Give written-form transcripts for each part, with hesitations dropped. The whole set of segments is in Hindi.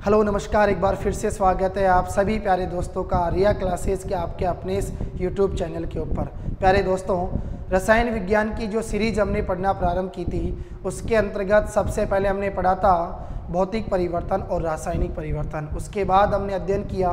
हेलो नमस्कार, एक बार फिर से स्वागत है आप सभी प्यारे दोस्तों का रिया क्लासेस के आपके अपने इस यूट्यूब चैनल के ऊपर। प्यारे दोस्तों, रसायन विज्ञान की जो सीरीज हमने पढ़ना प्रारंभ की थी उसके अंतर्गत सबसे पहले हमने पढ़ा था भौतिक परिवर्तन और रासायनिक परिवर्तन। उसके बाद हमने अध्ययन किया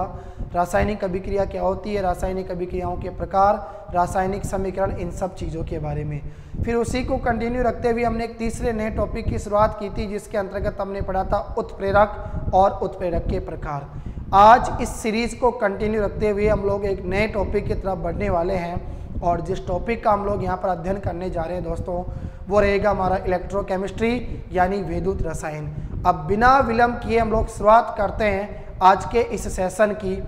रासायनिक अभिक्रिया क्या होती है, रासायनिक अभिक्रियाओं के प्रकार, रासायनिक समीकरण, इन सब चीज़ों के बारे में। फिर उसी को कंटिन्यू रखते हुए हमने एक तीसरे नए टॉपिक की शुरुआत की थी जिसके अंतर्गत हमने पढ़ा था उत्प्रेरक और उत्प्रेरक के प्रकार। आज इस सीरीज को कंटिन्यू रखते हुए हम लोग एक नए टॉपिक की तरफ बढ़ने वाले हैं और जिस टॉपिक का हम लोग यहाँ पर अध्ययन करने जा रहे हैं दोस्तों वो रहेगा हमारा इलेक्ट्रोकेमिस्ट्री यानी विद्युत रसायन। अब बिना विलंब किए हम लोग शुरुआत करते हैं आज के इस सेशन की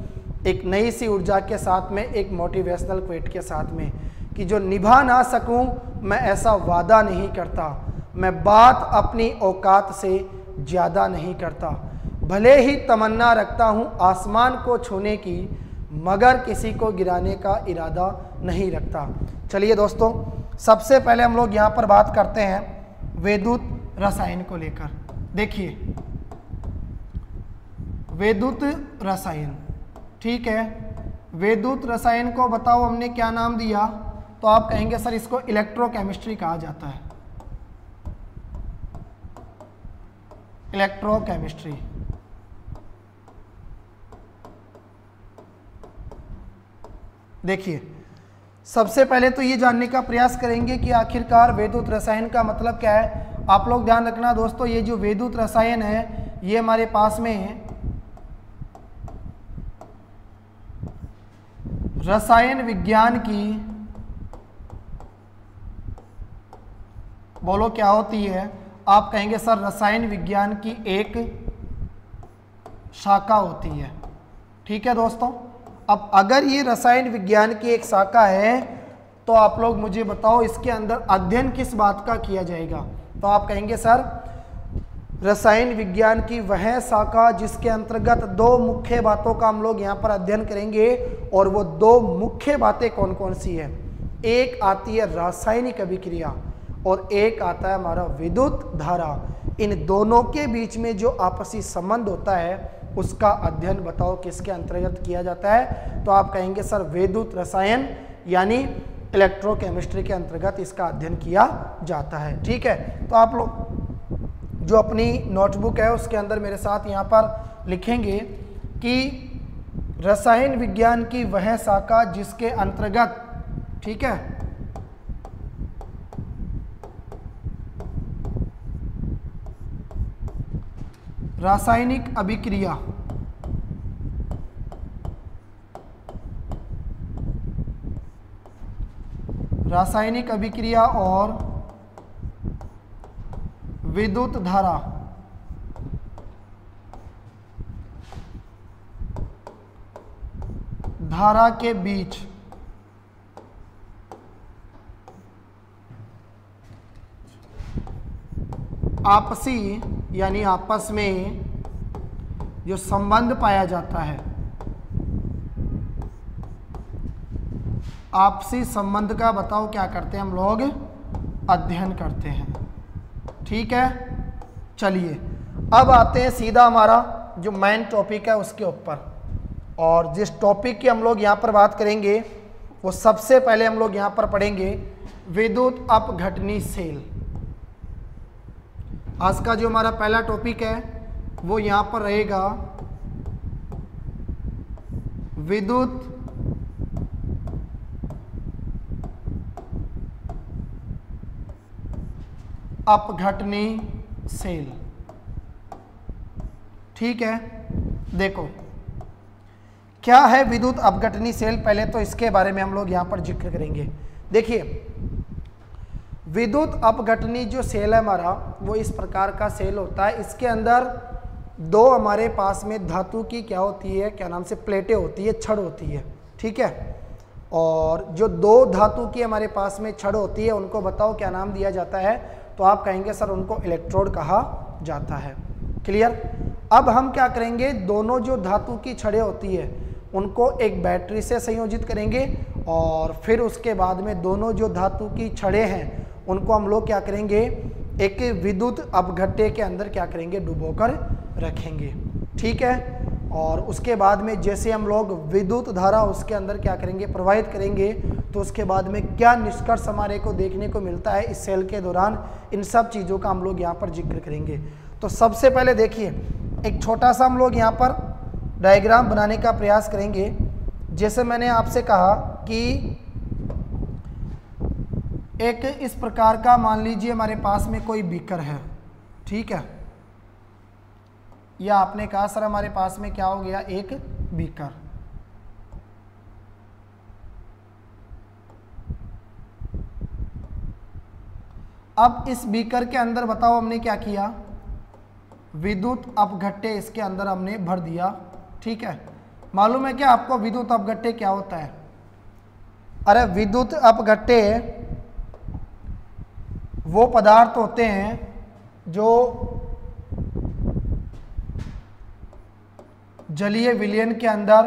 एक नई सी ऊर्जा के साथ में, एक मोटिवेशनल क्वेट के साथ में कि जो निभा ना सकूं मैं ऐसा वादा नहीं करता, मैं बात अपनी औकात से ज़्यादा नहीं करता, भले ही तमन्ना रखता हूं आसमान को छूने की मगर किसी को गिराने का इरादा नहीं रखता। चलिए दोस्तों, सबसे पहले हम लोग यहाँ पर बात करते हैं विद्युत रसायन को लेकर। देखिए विद्युत रसायन, ठीक है, विद्युत रसायन को बताओ हमने क्या नाम दिया, तो आप कहेंगे सर इसको इलेक्ट्रोकेमिस्ट्री कहा जाता है। इलेक्ट्रोकेमिस्ट्री। देखिए सबसे पहले तो ये जानने का प्रयास करेंगे कि आखिरकार विद्युत रसायन का मतलब क्या है। आप लोग ध्यान रखना दोस्तों, ये जो विद्युत रसायन है ये हमारे पास में है रसायन विज्ञान की, बोलो क्या होती है, आप कहेंगे सर रसायन विज्ञान की एक शाखा होती है। ठीक है दोस्तों, अब अगर ये रसायन विज्ञान की एक शाखा है तो आप लोग मुझे बताओ इसके अंदर अध्ययन किस बात का किया जाएगा, तो आप कहेंगे सर रसायन विज्ञान की वह शाखा जिसके अंतर्गत दो मुख्य बातों का हम लोग यहाँ पर अध्ययन करेंगे। और वो दो मुख्य बातें कौन कौन सी है, एक आती है रासायनिक अभिक्रिया और एक आता है हमारा विद्युत धारा। इन दोनों के बीच में जो आपसी संबंध होता है उसका अध्ययन बताओ किसके अंतर्गत किया जाता है, तो आप कहेंगे सर विद्युत रसायन यानी इलेक्ट्रोकेमिस्ट्री के अंतर्गत इसका अध्ययन किया जाता है। ठीक है, तो आप लोग जो अपनी नोटबुक है उसके अंदर मेरे साथ यहाँ पर लिखेंगे कि रसायन विज्ञान की वह शाखा जिसके अंतर्गत, ठीक है, रासायनिक अभिक्रिया और विद्युत धारा के बीच आपसी यानी आपस में जो संबंध पाया जाता है, आपसी संबंध का बताओ क्या करते हैं हम लोग, अध्ययन करते हैं। ठीक है, चलिए अब आते हैं सीधा हमारा जो मेन टॉपिक है उसके ऊपर। और जिस टॉपिक की हम लोग यहाँ पर बात करेंगे वो सबसे पहले हम लोग यहाँ पर पढ़ेंगे विद्युत अपघटनी सेल। आज का जो हमारा पहला टॉपिक है वो यहाँ पर रहेगा विद्युत अपघटनी सेल। ठीक है, देखो क्या है विद्युत अपघटनी सेल, पहले तो इसके बारे में हम लोग यहाँ पर जिक्र करेंगे। देखिए विद्युत अपघटनी जो सेल है हमारा वो इस प्रकार का सेल होता है। इसके अंदर दो हमारे पास में धातु की क्या होती है, क्या नाम से, प्लेटें होती है, छड़ होती है। ठीक है, और जो दो धातु की हमारे पास में छड़ होती है उनको बताओ क्या नाम दिया जाता है, तो आप कहेंगे सर उनको इलेक्ट्रोड कहा जाता है। क्लियर। अब हम क्या करेंगे, दोनों जो धातु की छड़ें होती है उनको एक बैटरी से संयोजित करेंगे और फिर उसके बाद में दोनों जो धातु की छड़ें हैं उनको हम लोग क्या करेंगे, एक विद्युत अपघट्य के अंदर क्या करेंगे, डुबोकर रखेंगे। ठीक है। और उसके बाद में जैसे हम लोग विद्युत धारा उसके अंदर क्या करेंगे, प्रवाहित करेंगे, तो उसके बाद में क्या निष्कर्ष हमारे को देखने को मिलता है इस सेल के दौरान, इन सब चीज़ों का हम लोग यहाँ पर जिक्र करेंगे। तो सबसे पहले देखिए, एक छोटा सा हम लोग यहाँ पर डायग्राम बनाने का प्रयास करेंगे। जैसे मैंने आपसे कहा कि एक इस प्रकार का, मान लीजिए हमारे पास में कोई बीकर है, ठीक है, या आपने कहा सर हमारे पास में क्या हो गया, एक बीकर। अब इस बीकर के अंदर बताओ हमने क्या किया, विद्युत अपघट्य इसके अंदर हमने भर दिया, ठीक है। मालूम है क्या आपको विद्युत अपघट्य क्या होता है? अरे विद्युत अपघट्य वो पदार्थ होते हैं जो जलीय विलयन के अंदर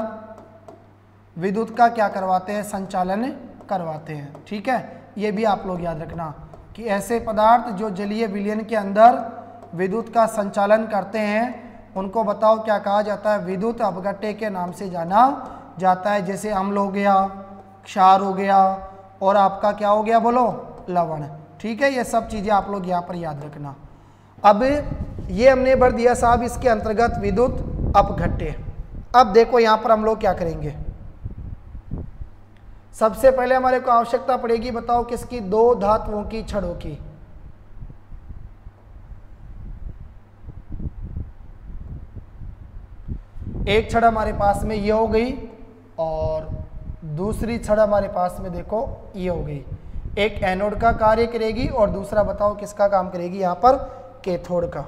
विद्युत का क्या करवाते हैं, संचालन करवाते हैं, ठीक है। ये भी आप लोग याद रखना कि ऐसे पदार्थ जो जलीय विलयन के अंदर विद्युत का संचालन करते हैं उनको बताओ क्या कहा जाता है, विद्युत अपघट्य के नाम से जाना जाता है। जैसे अम्ल हो गया, क्षार हो गया, और आपका क्या हो गया, बोलो, लवण, ठीक है। ये सब चीज़ें आप लोग यहाँ पर याद रखना। अब ये हमने भर दिया साहब इसके अंतर्गत विद्युत अपघट्य। अब देखो यहाँ पर हम लोग क्या करेंगे, सबसे पहले हमारे को आवश्यकता पड़ेगी, बताओ किसकी, दो धातुओं की छड़ों की। एक छड़ हमारे पास में ये हो गई और दूसरी छड़ हमारे पास में देखो ये हो गई। एक एनोड का कार्य करेगी और दूसरा बताओ किसका काम करेगी, यहाँ पर कैथोड का,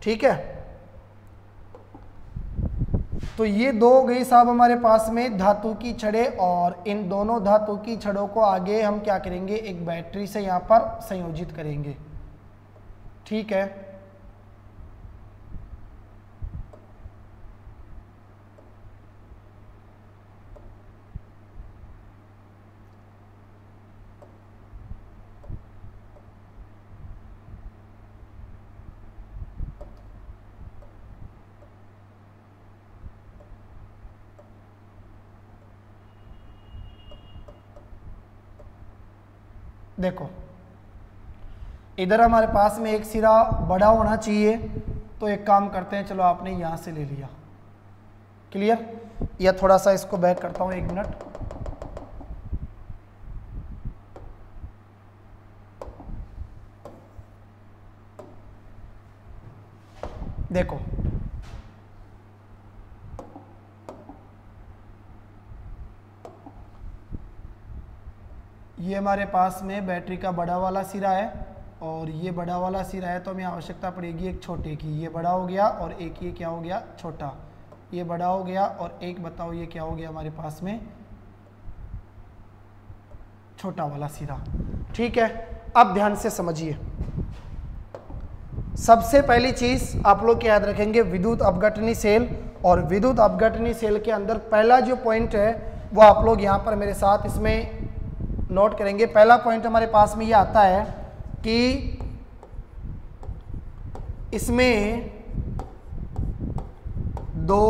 ठीक है। तो ये दो हो गई साहब हमारे पास में धातु की छड़ें, और इन दोनों धातु की छड़ों को आगे हम क्या करेंगे, एक बैटरी से यहाँ पर संयोजित करेंगे, ठीक है। देखो इधर हमारे पास में एक सिरा बड़ा होना चाहिए, तो एक काम करते हैं, चलो आपने यहाँ से ले लिया, क्लियर। या थोड़ा सा इसको बैक करता हूँ, 1 मिनट। देखो ये हमारे पास में बैटरी का बड़ा वाला सिरा है और ये बड़ा वाला सिरा है, तो हमें आवश्यकता पड़ेगी एक छोटे की। ये बड़ा हो गया और एक ये क्या हो गया, छोटा। ये बड़ा हो गया और एक बताओ ये क्या हो गया हमारे पास में, छोटा वाला सिरा, ठीक है। अब ध्यान से समझिए, सबसे पहली चीज आप लोग क्या याद रखेंगे, विद्युत अपघटनी सेल। और विद्युत अपघटनी सेल के अंदर पहला जो पॉइंट है वो आप लोग यहाँ पर मेरे साथ इसमें नोट करेंगे। पहला पॉइंट हमारे पास में ये आता है कि इसमें दो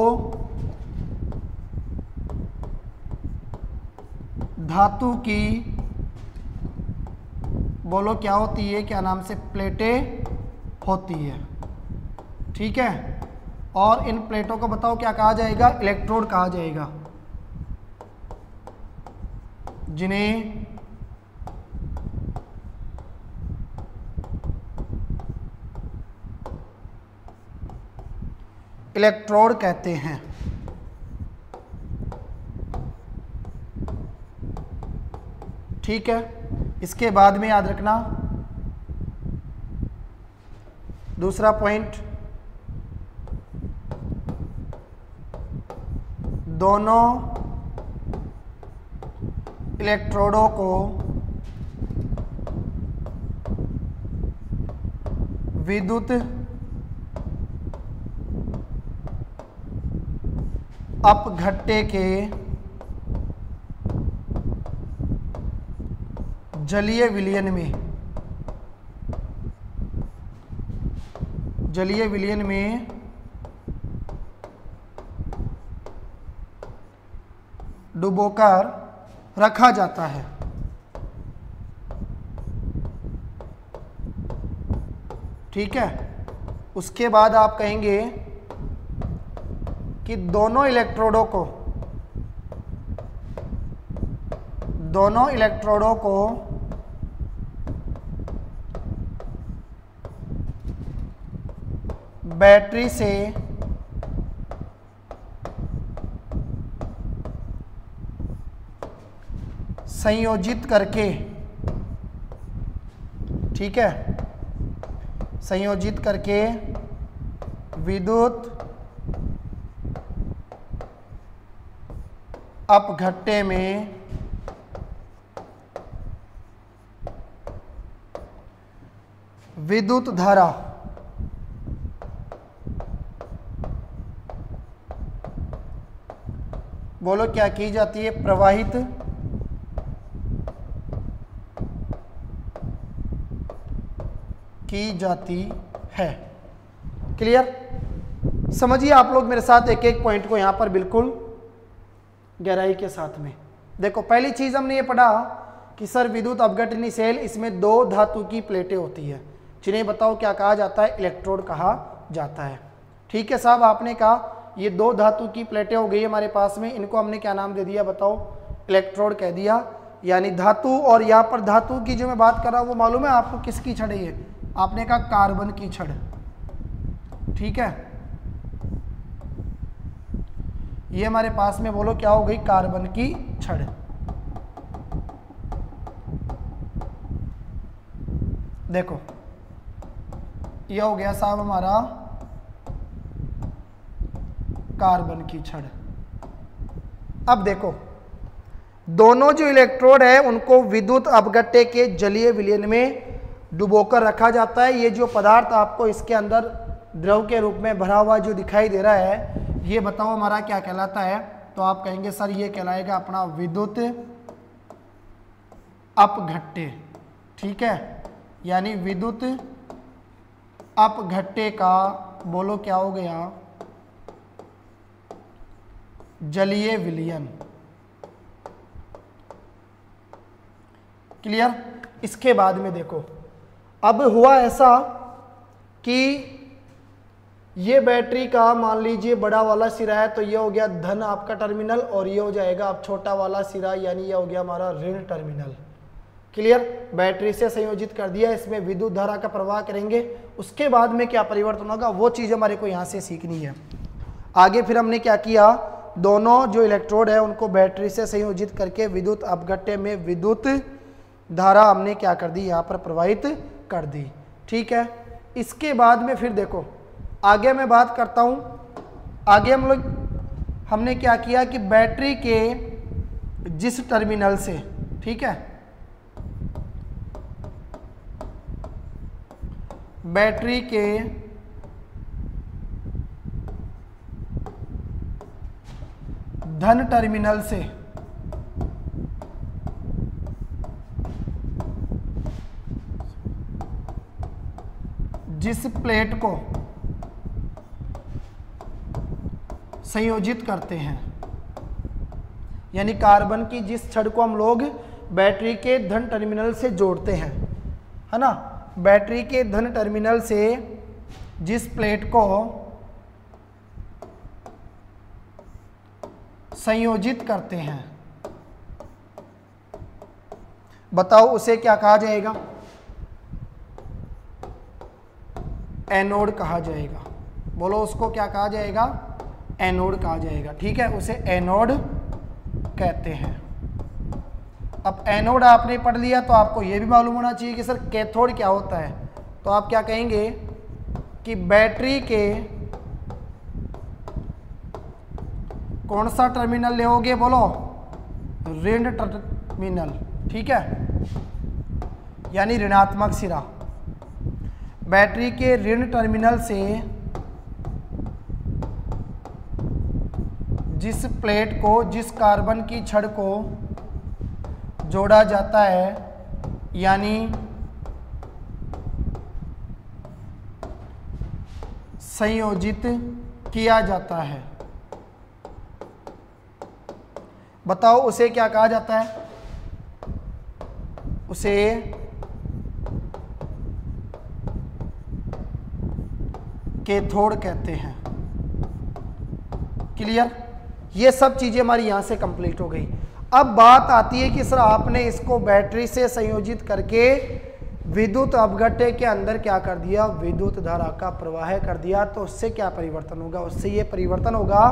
धातु की, बोलो क्या होती है, क्या नाम से, प्लेटें होती है, ठीक है। और इन प्लेटों को बताओ क्या कहा जाएगा, इलेक्ट्रोड कहा जाएगा, जिन्हें इलेक्ट्रोड कहते हैं, ठीक है। इसके बाद में याद रखना दूसरा पॉइंट, दोनों इलेक्ट्रोडों को विद्युत अपघट्य के जलीय विलयन में डुबोकर रखा जाता है। ठीक है, उसके बाद आप कहेंगे कि दोनों इलेक्ट्रोडों को बैटरी से संयोजित करके, ठीक है, संयोजित करके विद्युत अपघट्टे में विद्युत धारा बोलो क्या की जाती है, प्रवाहित की जाती है। क्लियर? समझिए आप लोग मेरे साथ एक एक पॉइंट को यहां पर बिल्कुल गहराई के साथ में। देखो, पहली चीज हमने ये पढ़ा कि सर विद्युत अपघटनी सेल, इसमें दो धातु की प्लेटें होती है, जिन्हें बताओ क्या कहा जाता है, इलेक्ट्रोड कहा जाता है। ठीक है साहब, आपने कहा ये दो धातु की प्लेटें हो गई हमारे पास में, इनको हमने क्या नाम दे दिया बताओ, इलेक्ट्रोड कह दिया। यानी धातु, और यहाँ पर धातु की जो मैं बात कर रहा हूँ वो मालूम है आपको किसकी छड़ है ये, आपने कहा कार्बन की छड़। ठीक है, ये हमारे पास में बोलो क्या हो गई, कार्बन की छड़। देखो ये हो गया साहब हमारा कार्बन की छड़। अब देखो, दोनों जो इलेक्ट्रोड है उनको विद्युत अपघट्टे के जलीय विलयन में डुबोकर रखा जाता है। ये जो पदार्थ आपको इसके अंदर द्रव के रूप में भरा हुआ जो दिखाई दे रहा है, ये बताओ हमारा क्या कहलाता है, तो आप कहेंगे सर ये कहलाएगा अपना विद्युत अपघट्टे। ठीक है, यानी विद्युत अपघट्टे का बोलो क्या हो गया, जलीय विलयन। क्लियर? इसके बाद में देखो, अब हुआ ऐसा कि ये बैटरी का मान लीजिए बड़ा वाला सिरा है, तो ये हो गया धन आपका टर्मिनल, और ये हो जाएगा अब छोटा वाला सिरा, यानी ये हो गया हमारा ऋण टर्मिनल। क्लियर? बैटरी से संयोजित कर दिया, इसमें विद्युत धारा का प्रवाह करेंगे, उसके बाद में क्या परिवर्तन होगा वो चीज़ हमारे को यहाँ से सीखनी है। आगे फिर हमने क्या किया, दोनों जो इलेक्ट्रोड है उनको बैटरी से संयोजित करके विद्युत अपघट्टे में विद्युत धारा हमने क्या कर दी, यहाँ पर प्रवाहित कर दी। ठीक है, इसके बाद में फिर देखो आगे मैं बात करता हूँ। आगे हमने क्या किया कि बैटरी के जिस टर्मिनल से, ठीक है, बैटरी के धन टर्मिनल से जिस प्लेट को संयोजित करते हैं, यानी कार्बन की जिस छड़ को हम लोग बैटरी के धन टर्मिनल से जोड़ते हैं, है ना, बैटरी के धन टर्मिनल से जिस प्लेट को संयोजित करते हैं, बताओ उसे क्या कहा जाएगा, एनोड कहा जाएगा। बोलो उसको क्या कहा जाएगा, एनोड कहा जाएगा। ठीक है, उसे एनोड कहते हैं। अब एनोड आपने पढ़ लिया तो आपको यह भी मालूम होना चाहिए कि सर कैथोड क्या होता है। तो आप क्या कहेंगे कि बैटरी के कौन सा टर्मिनल लोगे, बोलो ऋण टर्मिनल। ठीक है, यानी ऋणात्मक सिरा। बैटरी के ऋण टर्मिनल से जिस प्लेट को, जिस कार्बन की छड़ को जोड़ा जाता है, यानी संयोजित किया जाता है, बताओ उसे क्या कहा जाता है? उसे कैथोड कहते हैं। क्लियर? ये सब चीजें हमारी यहां से कंप्लीट हो गई। अब बात आती है कि सर आपने इसको बैटरी से संयोजित करके विद्युत अपघट्य के अंदर क्या कर दिया? विद्युत धारा का प्रवाह कर दिया। तो उससे क्या परिवर्तन होगा? उससे ये परिवर्तन होगा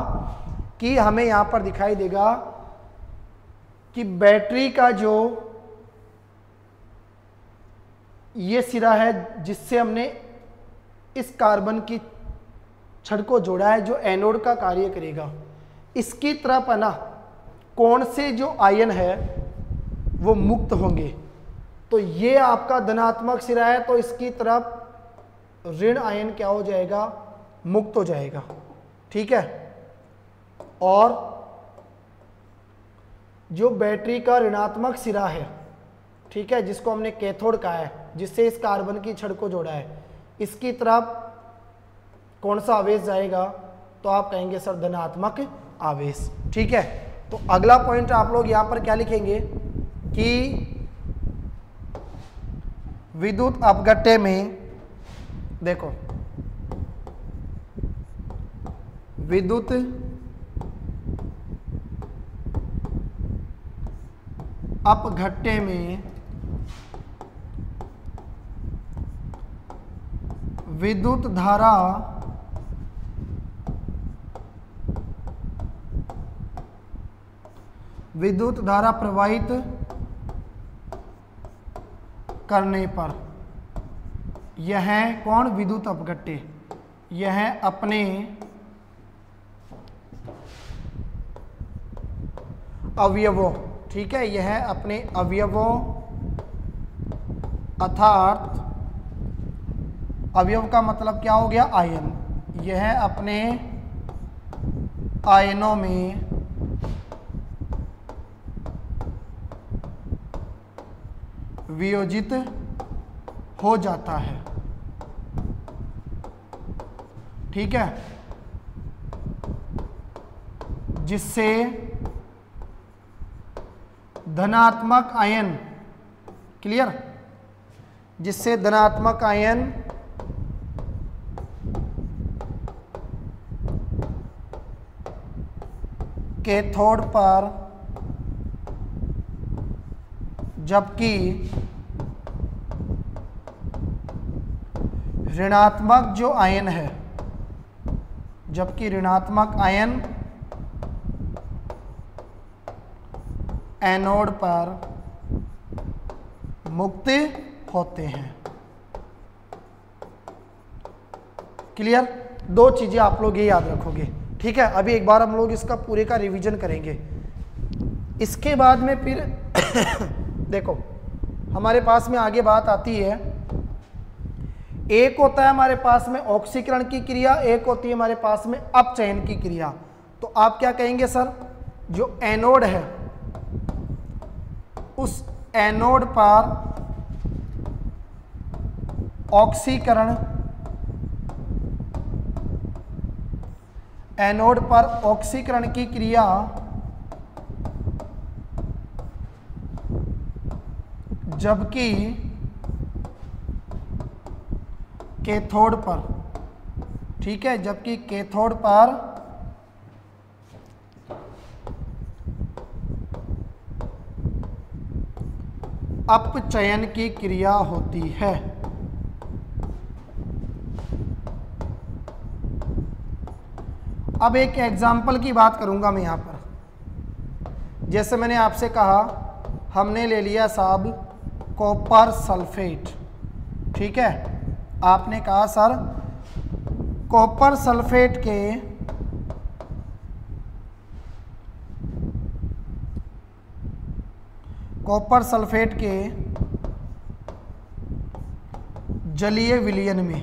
कि हमें यहां पर दिखाई देगा कि बैटरी का जो ये सिरा है जिससे हमने इस कार्बन की छड़ को जोड़ा है, जो एनोड का कार्य करेगा, इसकी तरफ है ना कौन से जो आयन है वो मुक्त होंगे। तो ये आपका धनात्मक सिरा है, तो इसकी तरफ ऋण आयन क्या हो जाएगा? मुक्त हो जाएगा। ठीक है। और जो बैटरी का ऋणात्मक सिरा है, ठीक है, जिसको हमने कैथोड कहा है, जिससे इस कार्बन की छड़ को जोड़ा है, इसकी तरफ कौन सा आवेश जाएगा? तो आप कहेंगे सर धनात्मक आवेश। ठीक है। तो अगला पॉइंट आप लोग यहां पर क्या लिखेंगे कि विद्युत अपघट्य में, देखो विद्युत अपघट्य में विद्युत धारा प्रवाहित करने पर यह कौन? विद्युत अपघट्य, यह अपने अवयवों, ठीक है, यह अपने अवयवों अर्थात अवयव का मतलब क्या हो गया? आयन। यह अपने आयनों में वियोजित हो जाता है। ठीक है। जिससे धनात्मक आयन, क्लियर, जिससे धनात्मक आयन कैथोड पर, जबकि ऋणात्मक जो आयन है, जबकि ऋणात्मक आयन एनोड पर मुक्त होते हैं। क्लियर? दो चीजें आप लोग ये याद रखोगे। ठीक है। अभी एक बार हम लोग इसका पूरे का रिवीजन करेंगे। इसके बाद में फिर देखो हमारे पास में आगे बात आती है, एक होता है हमारे पास में ऑक्सीकरण की क्रिया, एक होती है हमारे पास में अपचयन की क्रिया। तो आप क्या कहेंगे सर? जो एनोड है उस एनोड पर ऑक्सीकरण, एनोड पर ऑक्सीकरण की क्रिया जबकि कैथोड पर, ठीक है, जबकि कैथोड पर अपचयन की क्रिया होती है। अब एक एग्जाम्पल की बात करूंगा मैं यहां पर। जैसे मैंने आपसे कहा, हमने ले लिया साहब कॉपर सल्फेट, ठीक है। आपने कहा सर कॉपर सल्फेट के जलीय विलयन में,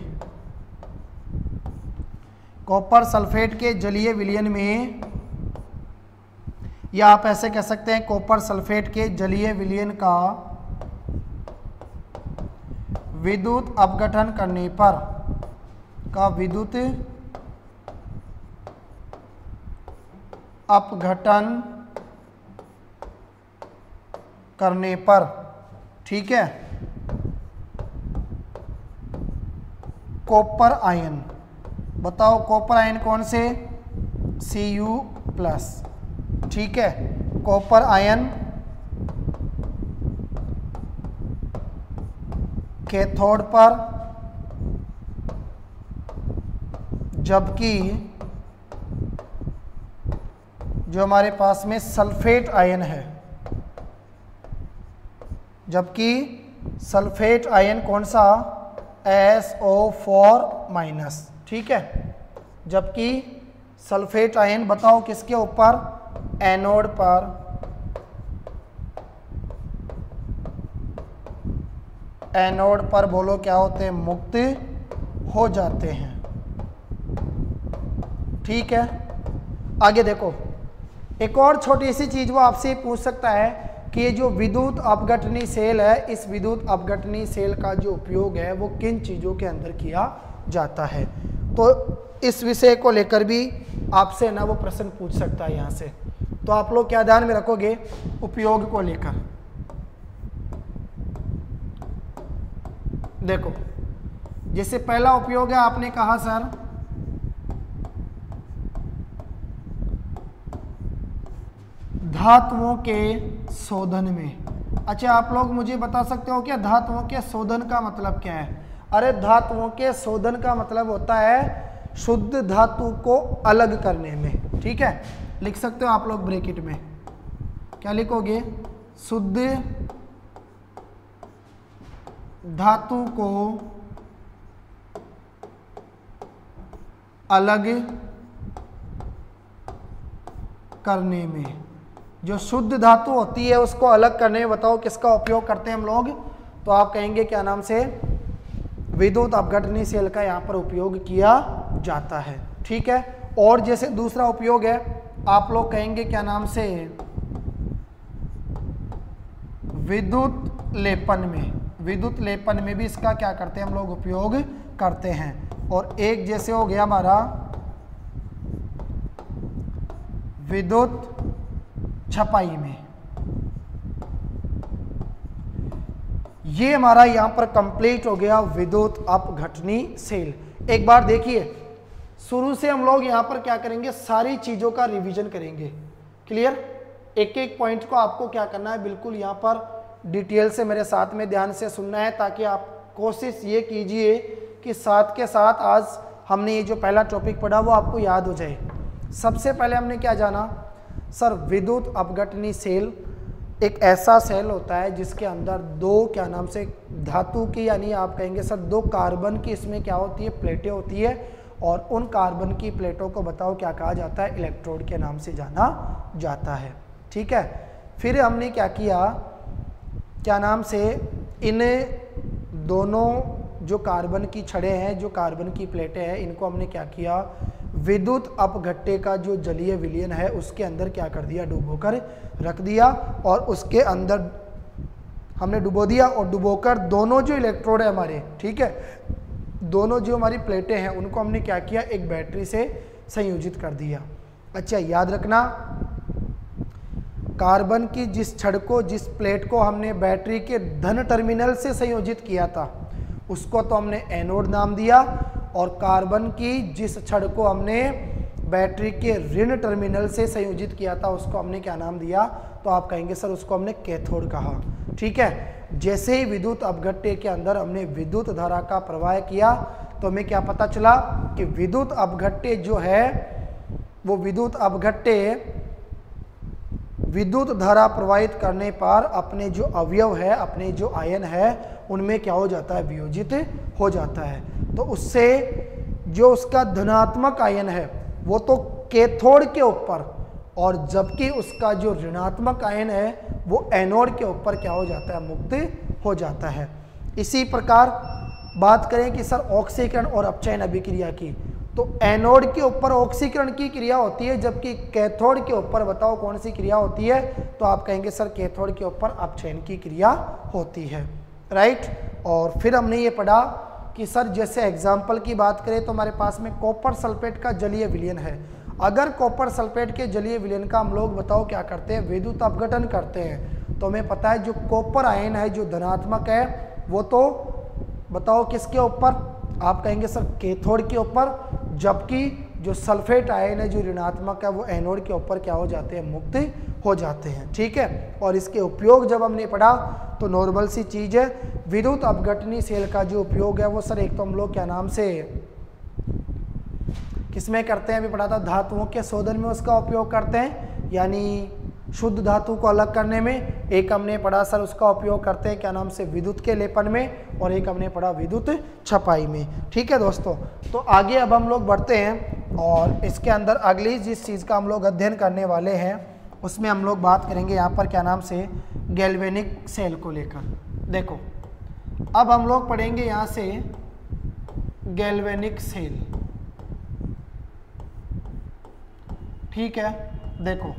कॉपर सल्फेट के जलीय विलयन में, या आप ऐसे कह सकते हैं कॉपर सल्फेट के जलीय विलयन का विद्युत अपघटन करने पर, का विद्युत अपघटन करने पर, ठीक है, कॉपर आयन, बताओ कॉपर आयन कौन से, Cu+, ठीक है, कॉपर आयन कैथोड पर, जबकि जो हमारे पास में सल्फेट आयन है, जबकि सल्फेट आयन कौन सा, SO4-, ठीक है, जबकि सल्फेट आयन बताओ किसके ऊपर, एनोड पर, एनोड पर बोलो क्या होते हैं, मुक्त हो जाते हैं, ठीक है। आगे देखो, एक और छोटी सी चीज वो आपसे पूछ सकता है कि ये जो विद्युत अपघटनी सेल है, इस विद्युत अपघटनी सेल का जो उपयोग है वो किन चीज़ों के अंदर किया जाता है। तो इस विषय को लेकर भी आपसे ना वो प्रश्न पूछ सकता है यहाँ से। तो आप लोग क्या ध्यान में रखोगे उपयोग को लेकर, देखो जैसे पहला उपयोग है, आपने कहा सर धातुओं के शोधन में। अच्छा, आप लोग मुझे बता सकते हो क्या धातुओं के शोधन का मतलब क्या है? अरे धातुओं के शोधन का मतलब होता है शुद्ध धातु को अलग करने में, ठीक है। लिख सकते हो आप लोग ब्रैकेट में, क्या लिखोगे, शुद्ध धातु को अलग करने में। जो शुद्ध धातु होती है उसको अलग करने में बताओ किसका उपयोग करते हैं हम लोग? तो आप कहेंगे क्या नाम से, विद्युत अपघटनी सेल का यहाँ पर उपयोग किया जाता है, ठीक है। और जैसे दूसरा उपयोग है, आप लोग कहेंगे क्या नाम से, विद्युत लेपन में। विद्युत लेपन में भी इसका क्या करते हैं हम लोग, उपयोग करते हैं। और एक जैसे हो गया हमारा विद्युत छपाई में। ये हमारा यहां पर कंप्लीट हो गया विद्युत अपघटनी सेल। एक बार देखिए, शुरू से हम लोग यहां पर क्या करेंगे, सारी चीजों का रिवीजन करेंगे। क्लियर? एक एक पॉइंट को आपको क्या करना है, बिल्कुल यहां पर डिटेल से मेरे साथ में ध्यान से सुनना है, ताकि आप कोशिश ये कीजिए कि साथ के साथ आज हमने ये जो पहला टॉपिक पढ़ा वो आपको याद हो जाए। सबसे पहले हमने क्या जाना सर, विद्युत अपघटनी सेल एक ऐसा सेल होता है जिसके अंदर दो क्या नाम से धातु की, यानी आप कहेंगे सर दो कार्बन की इसमें क्या होती है, प्लेटें होती है। और उन कार्बन की प्लेटों को बताओ क्या कहा जाता है, इलेक्ट्रोड के नाम से जाना जाता है, ठीक है। फिर हमने क्या किया, क्या नाम से, इन दोनों जो कार्बन की छड़ें हैं, जो कार्बन की प्लेटें हैं, इनको हमने क्या किया, विद्युत अपघट्टे का जो जलीय विलयन है उसके अंदर क्या कर दिया, डुबोकर रख दिया। और उसके अंदर हमने डुबो दिया, और डुबोकर दोनों जो इलेक्ट्रोड है हमारे, ठीक है, दोनों जो हमारी प्लेटें हैं उनको हमने क्या किया, एक बैटरी से संयोजित कर दिया। अच्छा, याद रखना, कार्बन की जिस छड़ को, जिस प्लेट को हमने बैटरी के धन टर्मिनल से संयोजित किया था उसको तो हमने एनोड नाम दिया, और कार्बन की जिस छड़ को हमने बैटरी के ऋण टर्मिनल से संयोजित किया था उसको हमने क्या नाम दिया, तो आप कहेंगे सर उसको हमने कैथोड कहा, ठीक है। जैसे ही विद्युत अपघट्टे के अंदर हमने विद्युत धारा का प्रवाह किया तो हमें क्या पता चला कि विद्युत अपघट्टे जो है वो विद्युत अपघट्टे विद्युत धारा प्रवाहित करने पर अपने जो अवयव है, अपने जो आयन है, उनमें क्या हो जाता है, वियोजित हो जाता है। तो उससे जो उसका धनात्मक आयन है वो तो कैथोड के ऊपर, और जबकि उसका जो ऋणात्मक आयन है वो एनोड के ऊपर क्या हो जाता है, मुक्त हो जाता है। इसी प्रकार बात करें कि सर ऑक्सीकरण और अपचयन अभिक्रिया की, तो एनोड के ऊपर ऑक्सीकरण की क्रिया होती है, जबकि कैथोड के ऊपर बताओ कौन सी क्रिया होती है, तो आप कहेंगे सर कैथोड के ऊपर अपचयन की क्रिया होती है, राइट। और फिर हमने ये पढ़ा कि सर जैसे एग्जाम्पल की बात करें तो हमारे पास में कॉपर सल्फेट का जलीय विलयन है। अगर कॉपर सल्फेट के जलीय विलयन का हम लोग बताओ क्या करते हैं, विद्युत अपघटन करते हैं, तो हमें पता है जो कॉपर आयन है जो धनात्मक है वो तो बताओ किसके ऊपर, आप कहेंगे सर कैथोड के ऊपर, जबकि जो सल्फेट आयन है जो ऋणात्मक है वो एनोड के ऊपर क्या हो जाते हैं, मुक्त हो जाते हैं। ठीक है, और इसके उपयोग जब हमने पढ़ा तो नॉर्मल सी चीज़ है, विद्युत अपघटनी सेल का जो उपयोग है वो सर एक तो हम लोग क्या नाम से किसमें करते हैं, अभी पढ़ा था धातुओं के शोधन में उसका उपयोग करते हैं, यानी शुद्ध धातु को अलग करने में। एक हमने पढ़ा सर उसका उपयोग करते हैं क्या नाम से, विद्युत के लेपन में, और एक हमने पढ़ा विद्युत छपाई में। ठीक है दोस्तों, तो आगे अब हम लोग बढ़ते हैं और इसके अंदर अगली जिस चीज़ का हम लोग अध्ययन करने वाले हैं उसमें हम लोग बात करेंगे यहाँ पर क्या नाम से, गैल्वेनिक सेल को लेकर। देखो अब हम लोग पढ़ेंगे यहाँ से गैल्वेनिक सेल। ठीक है, देखो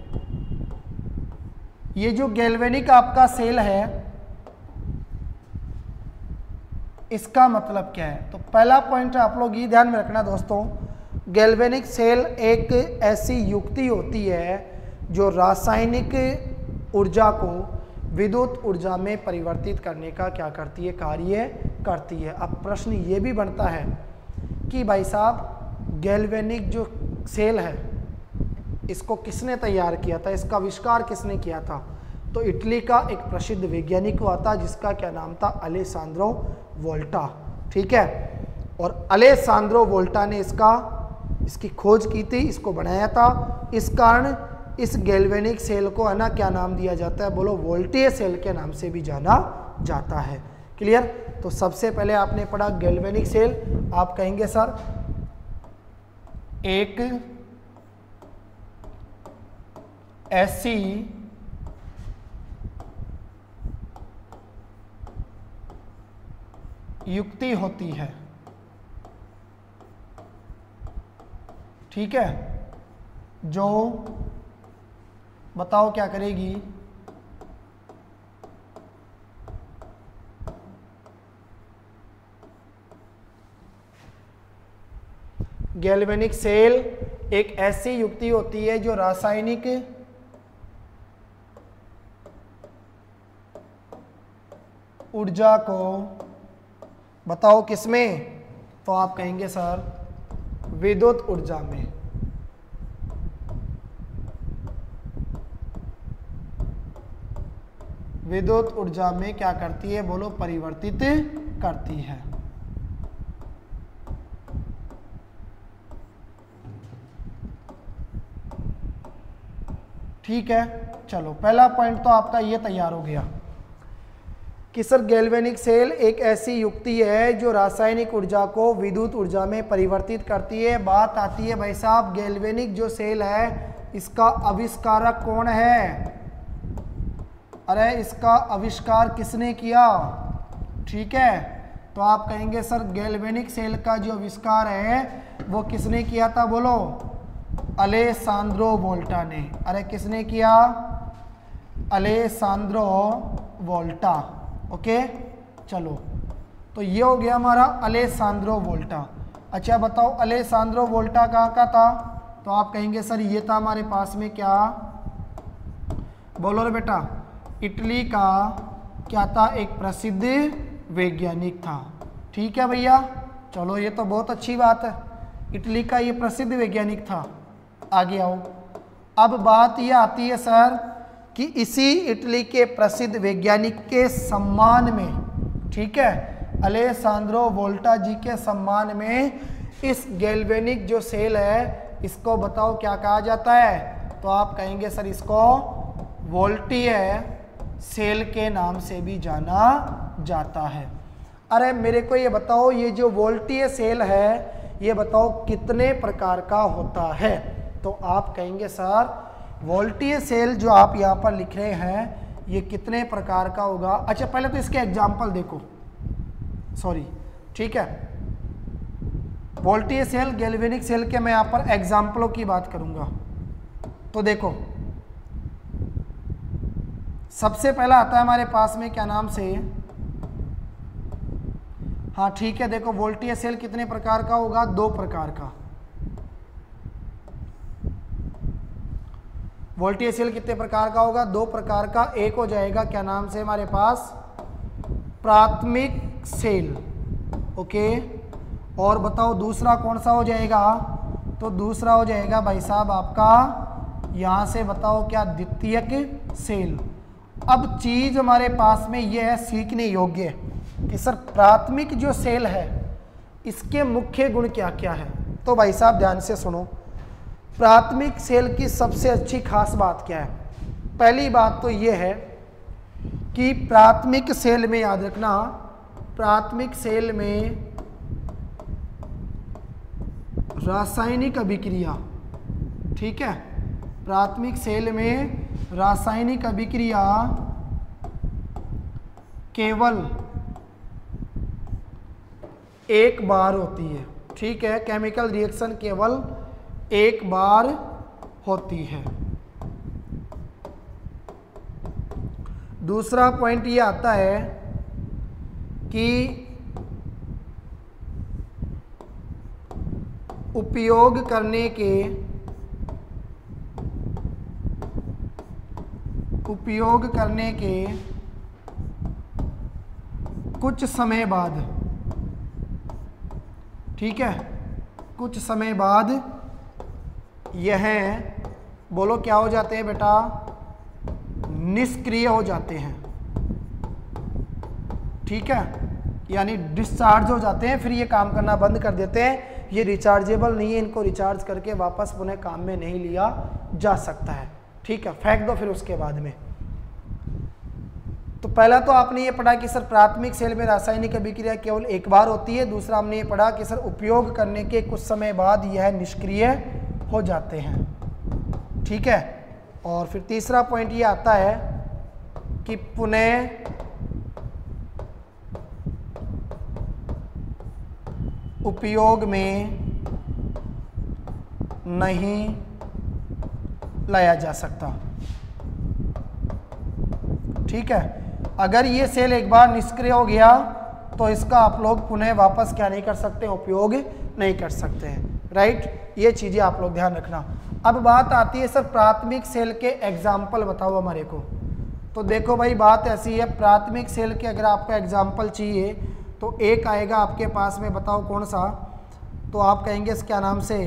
ये जो गैल्वेनिक आपका सेल है इसका मतलब क्या है, तो पहला पॉइंट आप लोग ये ध्यान में रखना दोस्तों, गैल्वेनिक सेल एक ऐसी युक्ति होती है जो रासायनिक ऊर्जा को विद्युत ऊर्जा में परिवर्तित करने का क्या करती है, कार्य करती है। अब प्रश्न ये भी बनता है कि भाई साहब गैल्वेनिक जो सेल है इसको किसने तैयार किया था, इसका आविष्कार किसने किया था, तो इटली का एक प्रसिद्ध वैज्ञानिक हुआ था जिसका क्या नाम था, अलेसांद्रो वोल्टा। ठीक है, और अलेसांद्रो वोल्टा ने इसकी खोज की थी, इसको बनाया था। इस कारण इस गैल्वेनिक सेल को है ना क्या नाम दिया जाता है, बोलो वोल्टीय सेल के नाम से भी जाना जाता है। क्लियर, तो सबसे पहले आपने पढ़ा गैल्वेनिक सेल, आप कहेंगे सर एक ऐसी युक्ति होती है, ठीक है, जो बताओ क्या करेगी, गैल्वेनिक सेल एक ऐसी युक्ति होती है जो रासायनिक ऊर्जा को बताओ किसमें, तो आप कहेंगे सर विद्युत ऊर्जा में। विद्युत ऊर्जा में क्या करती है, बोलो परिवर्तित करती है। ठीक है, चलो पहला पॉइंट तो आपका ये तैयार हो गया कि सर गैल्वेनिक सेल एक ऐसी युक्ति है जो रासायनिक ऊर्जा को विद्युत ऊर्जा में परिवर्तित करती है। बात आती है भाई साहब गैल्वेनिक जो सेल है इसका आविष्कारक कौन है, अरे इसका आविष्कार किसने किया। ठीक है, तो आप कहेंगे सर गैल्वेनिक सेल का जो आविष्कार है वो किसने किया था, बोलो अलेसांद्रो वोल्टा ने। अरे किसने किया, अलेसांद्रो वोल्टा। ओके, चलो तो ये हो गया हमारा अलेसांद्रो वोल्टा। अच्छा बताओ अलेसांद्रो वोल्टा कहाँ का था, तो आप कहेंगे सर ये था हमारे पास में क्या, बोलो रे बेटा, इटली का क्या था, एक प्रसिद्ध वैज्ञानिक था। ठीक है भैया, चलो ये तो बहुत अच्छी बात है, इटली का ये प्रसिद्ध वैज्ञानिक था। आगे आओ, अब बात ये आती है सर कि इसी इटली के प्रसिद्ध वैज्ञानिक के सम्मान में, ठीक है, अलेसांद्रो वोल्टा जी के सम्मान में इस गैल्वेनिक जो सेल है इसको बताओ क्या कहा जाता है, तो आप कहेंगे सर इसको वोल्टीय सेल के नाम से भी जाना जाता है। अरे मेरे को ये बताओ ये जो वोल्टीय सेल है ये बताओ कितने प्रकार का होता है, तो आप कहेंगे सर वोल्टीय सेल जो आप यहाँ पर लिख रहे हैं ये कितने प्रकार का होगा। अच्छा पहले तो इसके एग्जाम्पल देखो, सॉरी, ठीक है, वोल्टीय सेल गैल्वेनिक सेल के मैं यहाँ पर एग्जाम्पलों की बात करूंगा। तो देखो सबसे पहला आता है हमारे पास में क्या नाम से, हाँ ठीक है, देखो वोल्टीय सेल कितने प्रकार का होगा, 2 प्रकार का। वोल्टेज सेल कितने प्रकार का होगा? 2 प्रकार का। एक हो जाएगा क्या नाम से हमारे पास प्राथमिक सेल, ओके। और बताओ दूसरा कौन सा हो जाएगा? तो दूसरा हो जाएगा भाई साहब आपका यहाँ से बताओ क्या, द्वितीयक सेल। अब चीज हमारे पास में ये है सीखने योग्य कि सर प्राथमिक जो सेल है इसके मुख्य गुण क्या क्या है। तो भाई साहब ध्यान से सुनो, प्राथमिक सेल की सबसे अच्छी खास बात क्या है? पहली बात तो ये है कि प्राथमिक सेल में याद रखना, प्राथमिक सेल में रासायनिक अभिक्रिया, ठीक है, प्राथमिक सेल में रासायनिक अभिक्रिया केवल एक बार होती है, ठीक है। केमिकल रिएक्शन केवल एक बार होती है। दूसरा पॉइंट ये आता है कि उपयोग करने के कुछ समय बाद, ठीक है, कुछ समय बाद यह बोलो क्या हो जाते हैं बेटा? निष्क्रिय हो जाते हैं, ठीक है, यानी डिस्चार्ज हो जाते हैं, फिर ये काम करना बंद कर देते हैं। ये रिचार्जेबल नहीं है, इनको रिचार्ज करके वापस पुनः काम में नहीं लिया जा सकता है, ठीक है, फेंक दो फिर उसके बाद में। तो पहला तो आपने ये पढ़ा कि सर प्राथमिक सेल में रासायनिक अभिक्रिया केवल एक बार होती है। दूसरा हमने ये पढ़ा कि सर उपयोग करने के कुछ समय बाद यह निष्क्रिय हो जाते हैं, ठीक है। और फिर तीसरा पॉइंट ये आता है कि पुनः उपयोग में नहीं लाया जा सकता, ठीक है। अगर ये सेल एक बार निष्क्रिय हो गया तो इसका आप लोग पुनः वापस क्या नहीं कर सकते, उपयोग नहीं कर सकते हैं, राइट। ये चीज़ें आप लोग ध्यान रखना। अब बात आती है सर प्राथमिक सेल के एग्जाम्पल बताओ हमारे को। तो देखो भाई बात ऐसी है, प्राथमिक सेल के अगर आपका एग्जाम्पल चाहिए तो एक आएगा आपके पास में, बताओ कौन सा? तो आप कहेंगे क्या नाम से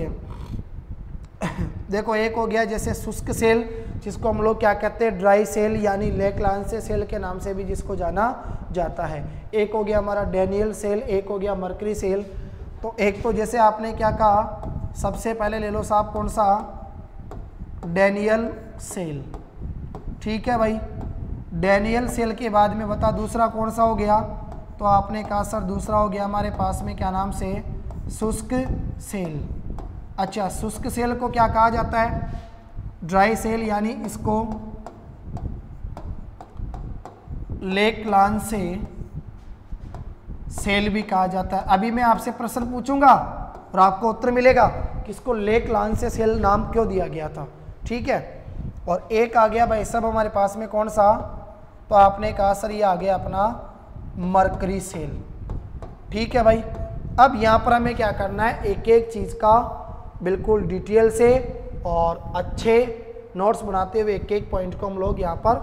देखो एक हो गया जैसे शुष्क सेल, जिसको हम लोग क्या कहते हैं, ड्राई सेल, यानी लेक्लांसे सेल के नाम से भी जिसको जाना जाता है। एक हो गया हमारा डैनियल सेल, एक हो गया मरकरी सेल। तो एक तो जैसे आपने क्या कहा, सबसे पहले ले लो साहब कौन सा, डैनियल सेल, ठीक है भाई। डैनियल सेल के बाद में बता दूसरा कौन सा हो गया? तो आपने कहा सर दूसरा हो गया हमारे पास में क्या नाम से, शुष्क सेल। अच्छा, शुष्क सेल को क्या कहा जाता है? ड्राई सेल, यानी इसको लेक्लांसे सेल भी कहा जाता है। अभी मैं आपसे प्रश्न पूछूंगा और आपको उत्तर मिलेगा कि इसको लेक्लांसे सेल नाम क्यों दिया गया था, ठीक है। और एक आ गया भाई सब हमारे पास में कौन सा? तो आपने कहा सर ये आ गया अपना मरकरी सेल, ठीक है भाई। अब यहाँ पर हमें क्या करना है, एक एक चीज़ का बिल्कुल डिटेल से और अच्छे नोट्स बनाते हुए एक एक पॉइंट को हम लोग यहाँ पर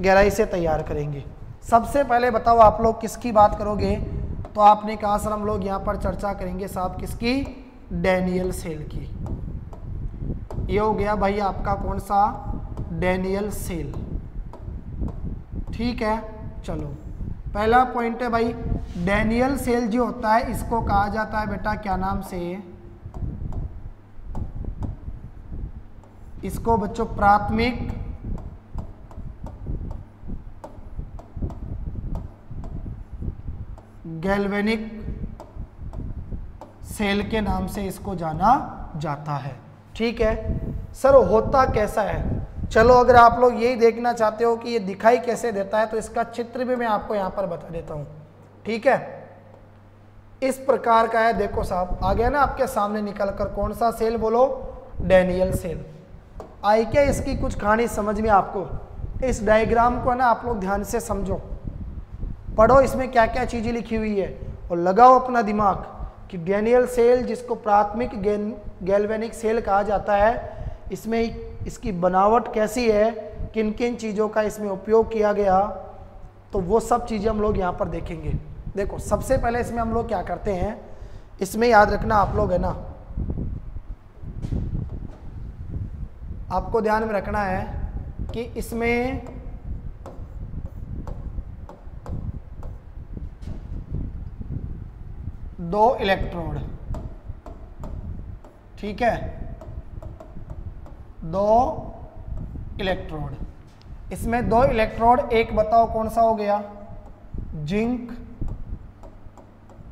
गहराई से तैयार करेंगे। सबसे पहले बताओ आप लोग किसकी बात करोगे? तो आपने कहा सर हम लोग यहाँ पर चर्चा करेंगे साहब किसकी, डैनियल सेल की। ये हो गया भाई आपका कौन सा, डैनियल सेल, ठीक है। चलो पहला पॉइंट है भाई, डैनियल सेल जो होता है इसको कहा जाता है बेटा क्या नाम से, इसको बच्चों प्राथमिक गैल्वेनिक सेल के नाम से इसको जाना जाता है, ठीक है। सर होता कैसा है? चलो अगर आप लोग यही देखना चाहते हो कि ये दिखाई कैसे देता है तो इसका चित्र भी मैं आपको यहाँ पर बता देता हूँ, ठीक है। इस प्रकार का है, देखो साहब आ गया ना आपके सामने निकल कर, कौन सा सेल बोलो, डैनियल सेल। आई क्या इसकी कुछ कहानी समझ में आपको? इस डायग्राम को ना आप लोग ध्यान से समझो, पढ़ो इसमें क्या क्या चीज़ें लिखी हुई है और लगाओ अपना दिमाग कि डैनियल सेल जिसको प्राथमिक गैल्वेनिक सेल कहा जाता है, इसमें इसकी बनावट कैसी है, किन किन चीज़ों का इसमें उपयोग किया गया, तो वो सब चीज़ें हम लोग यहाँ पर देखेंगे। देखो सबसे पहले इसमें हम लोग क्या करते हैं, इसमें याद रखना आप लोग है ना, आपको ध्यान में रखना है कि इसमें दो इलेक्ट्रोड, ठीक है, दो इलेक्ट्रोड, इसमें दो इलेक्ट्रोड, एक बताओ कौन सा हो गया, जिंक,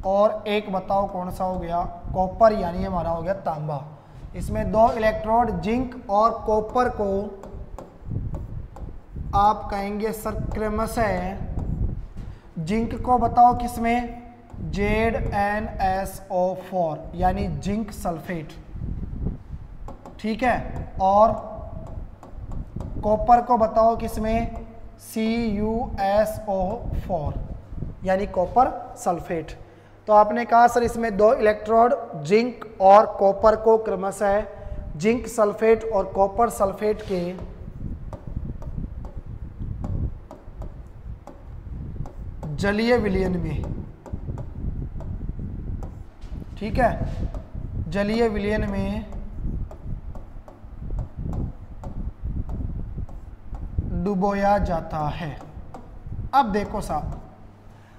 और एक बताओ कौन सा हो गया, कॉपर, यानी हमारा हो गया तांबा। इसमें दो इलेक्ट्रोड जिंक और कॉपर को आप कहेंगे सर क्रमशः, जिंक को बताओ किसमें, ZnSO4 यानी जिंक सल्फेट, ठीक है, और कॉपर को बताओ किसमें, CuSO4 यानी कॉपर सल्फेट। तो आपने कहा सर इसमें दो इलेक्ट्रोड जिंक और कॉपर को क्रमशः जिंक सल्फेट और कॉपर सल्फेट के जलीय विलयन में, ठीक है, जलीय विलयन में डुबोया जाता है। अब देखो साहब,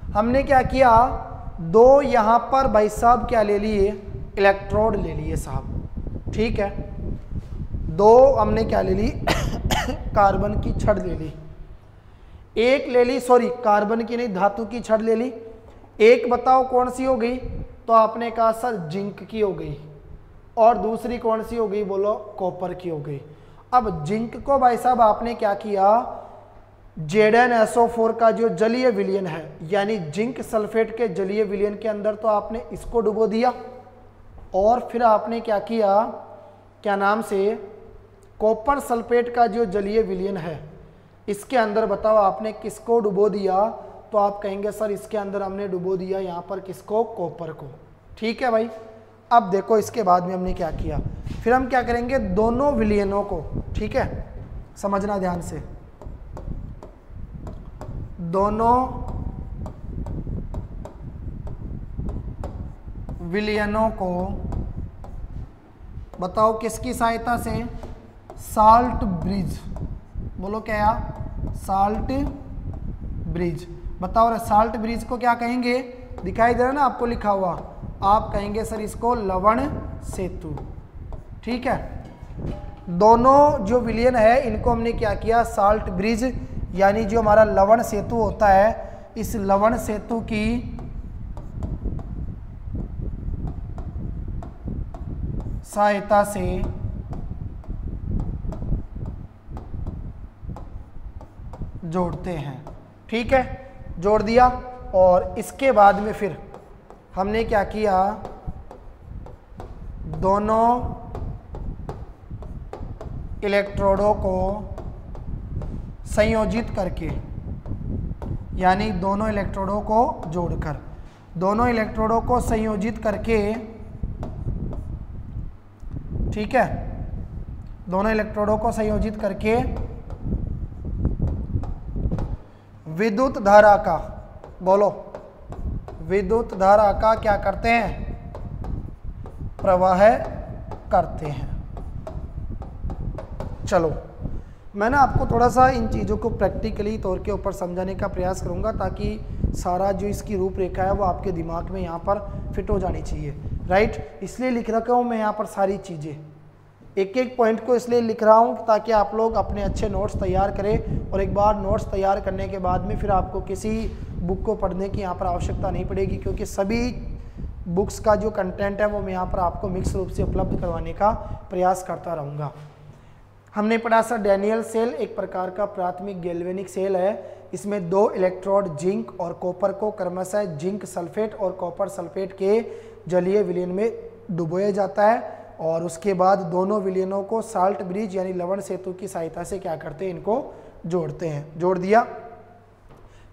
हमने क्या किया, दो यहाँ पर भाई साहब क्या ले लिए, इलेक्ट्रोड ले लिए साहब, ठीक है, दो हमने क्या ले ली कार्बन की छड़ ले ली, एक ले ली, सॉरी कार्बन की नहीं, धातु की छड़ ले ली, एक बताओ कौन सी हो गई, तो आपने कहा सर जिंक की हो गई, और दूसरी कौन सी हो गई, बोलो कॉपर की हो गई। अब जिंक को भाई साहब आपने क्या किया, ZnSO4 का जो जलीय विलयन है, यानी जिंक सल्फेट के जलीय विलयन के अंदर, तो आपने इसको डुबो दिया, और फिर आपने क्या किया, क्या नाम से, कॉपर सल्फेट का जो जलीय विलयन है इसके अंदर बताओ आपने किसको डुबो दिया, तो आप कहेंगे सर इसके अंदर हमने डुबो दिया यहाँ पर किसको, कॉपर को, ठीक है भाई। अब देखो इसके बाद में हमने क्या किया, फिर हम क्या करेंगे, दोनों विलयनों को, ठीक है, समझना ध्यान से, दोनों विलयनों को बताओ किसकी सहायता से, साल्ट ब्रिज, बोलो क्या, साल्ट ब्रिज, बताओ रे साल्ट ब्रिज को क्या कहेंगे, दिखाई दे रहा है ना आपको लिखा हुआ, आप कहेंगे सर इसको लवण सेतु, ठीक है। दोनों जो विलयन है इनको हमने क्या किया, साल्ट ब्रिज यानी जो हमारा लवण सेतु होता है, इस लवण सेतु की सहायता से जोड़ते हैं, ठीक है, जोड़ दिया। और इसके बाद में फिर हमने क्या किया, दोनों इलेक्ट्रोडों को संयोजित करके, यानी दोनों इलेक्ट्रोडों को जोड़कर, दोनों इलेक्ट्रोडों को संयोजित करके, ठीक है, दोनों इलेक्ट्रोडों को संयोजित करके विद्युत धारा का, बोलो विद्युत धारा का क्या करते हैं, प्रवाह करते हैं। चलो मैं ना आपको थोड़ा सा इन चीज़ों को प्रैक्टिकली तौर के ऊपर समझाने का प्रयास करूंगा, ताकि सारा जो इसकी रूपरेखा है वो आपके दिमाग में यहाँ पर फिट हो जानी चाहिए, राइट। इसलिए लिख रखा हूँ मैं यहाँ पर सारी चीज़ें, एक एक पॉइंट को इसलिए लिख रहा हूँ ताकि आप लोग अपने अच्छे नोट्स तैयार करें, और एक बार नोट्स तैयार करने के बाद में फिर आपको किसी बुक को पढ़ने की यहाँ पर आवश्यकता नहीं पड़ेगी, क्योंकि सभी बुक्स का जो कंटेंट है वो मैं यहाँ पर आपको मिक्स रूप से उपलब्ध करवाने का प्रयास करता रहूँगा। हमने पढ़ा सर डैनियल सेल एक प्रकार का प्राथमिक गैल्वेनिक सेल है, इसमें दो इलेक्ट्रोड जिंक और कॉपर को क्रमशः जिंक सल्फेट और कॉपर सल्फेट के जलीय विलयन में डुबोया जाता है, और उसके बाद दोनों विलयनों को साल्ट ब्रिज यानी लवण सेतु की सहायता से क्या करते हैं, इनको जोड़ते हैं। जोड़ दिया,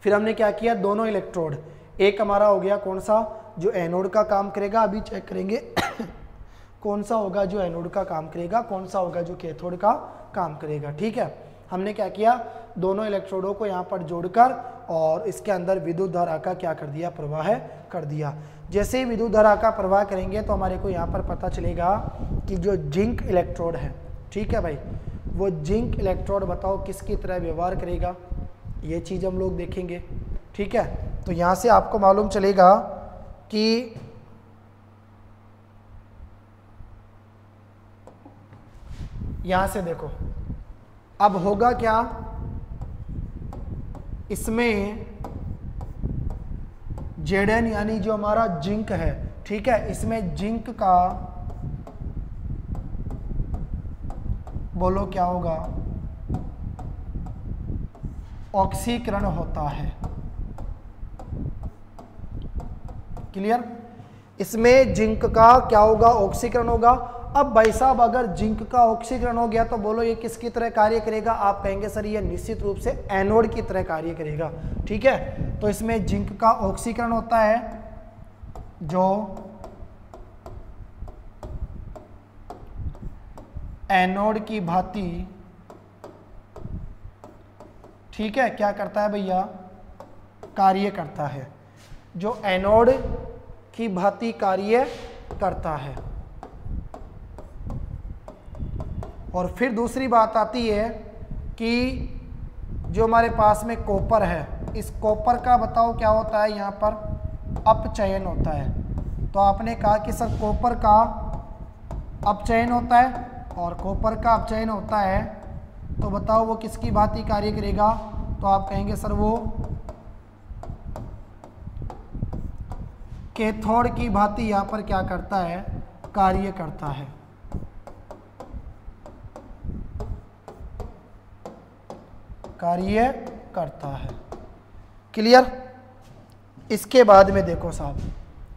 फिर हमने क्या किया, दोनों इलेक्ट्रोड, एक हमारा हो गया कौन सा, जो एनोड का काम करेगा, अभी चेक करेंगे कौन सा होगा जो एनोड का काम करेगा, कौन सा होगा जो कैथोड का काम करेगा। ठीक है, हमने क्या किया, दोनों इलेक्ट्रोडों को यहाँ पर जोड़कर और इसके अंदर विद्युत धारा का क्या कर दिया, प्रवाह कर दिया। जैसे ही विद्युत धारा का प्रवाह करेंगे तो हमारे को यहाँ पर पता चलेगा कि जो जिंक इलेक्ट्रोड है, ठीक है भाई, वो जिंक इलेक्ट्रोड बताओ किसकी तरह व्यवहार करेगा, ये चीज़ हम लोग देखेंगे। ठीक है, तो यहाँ से आपको मालूम चलेगा कि यहाँ से देखो अब होगा क्या, इसमें Zn यानी जो हमारा जिंक है, ठीक है, इसमें जिंक का बोलो क्या होगा, ऑक्सीकरण होता है। क्लियर, इसमें जिंक का क्या होगा, ऑक्सीकरण होगा। अब भाई साहब अगर जिंक का ऑक्सीकरण हो गया तो बोलो ये किसकी तरह कार्य करेगा, आप कहेंगे सर ये निश्चित रूप से एनोड की तरह कार्य करेगा। ठीक है, तो इसमें जिंक का ऑक्सीकरण होता है जो एनोड की भांति, ठीक है, क्या करता है भैया, कार्य करता है, जो एनोड की भांति कार्य करता है। और फिर दूसरी बात आती है कि जो हमारे पास में कॉपर है, इस कॉपर का बताओ क्या होता है, यहाँ पर अपचयन होता है। तो आपने कहा कि सर कॉपर का अपचयन होता है, और कॉपर का अपचयन होता है तो बताओ वो किसकी भांति कार्य करेगा, तो आप कहेंगे सर वो कैथोड की भांति यहाँ पर क्या करता है, कार्य करता है। कार्य करता है। क्लियर, इसके बाद में देखो साहब,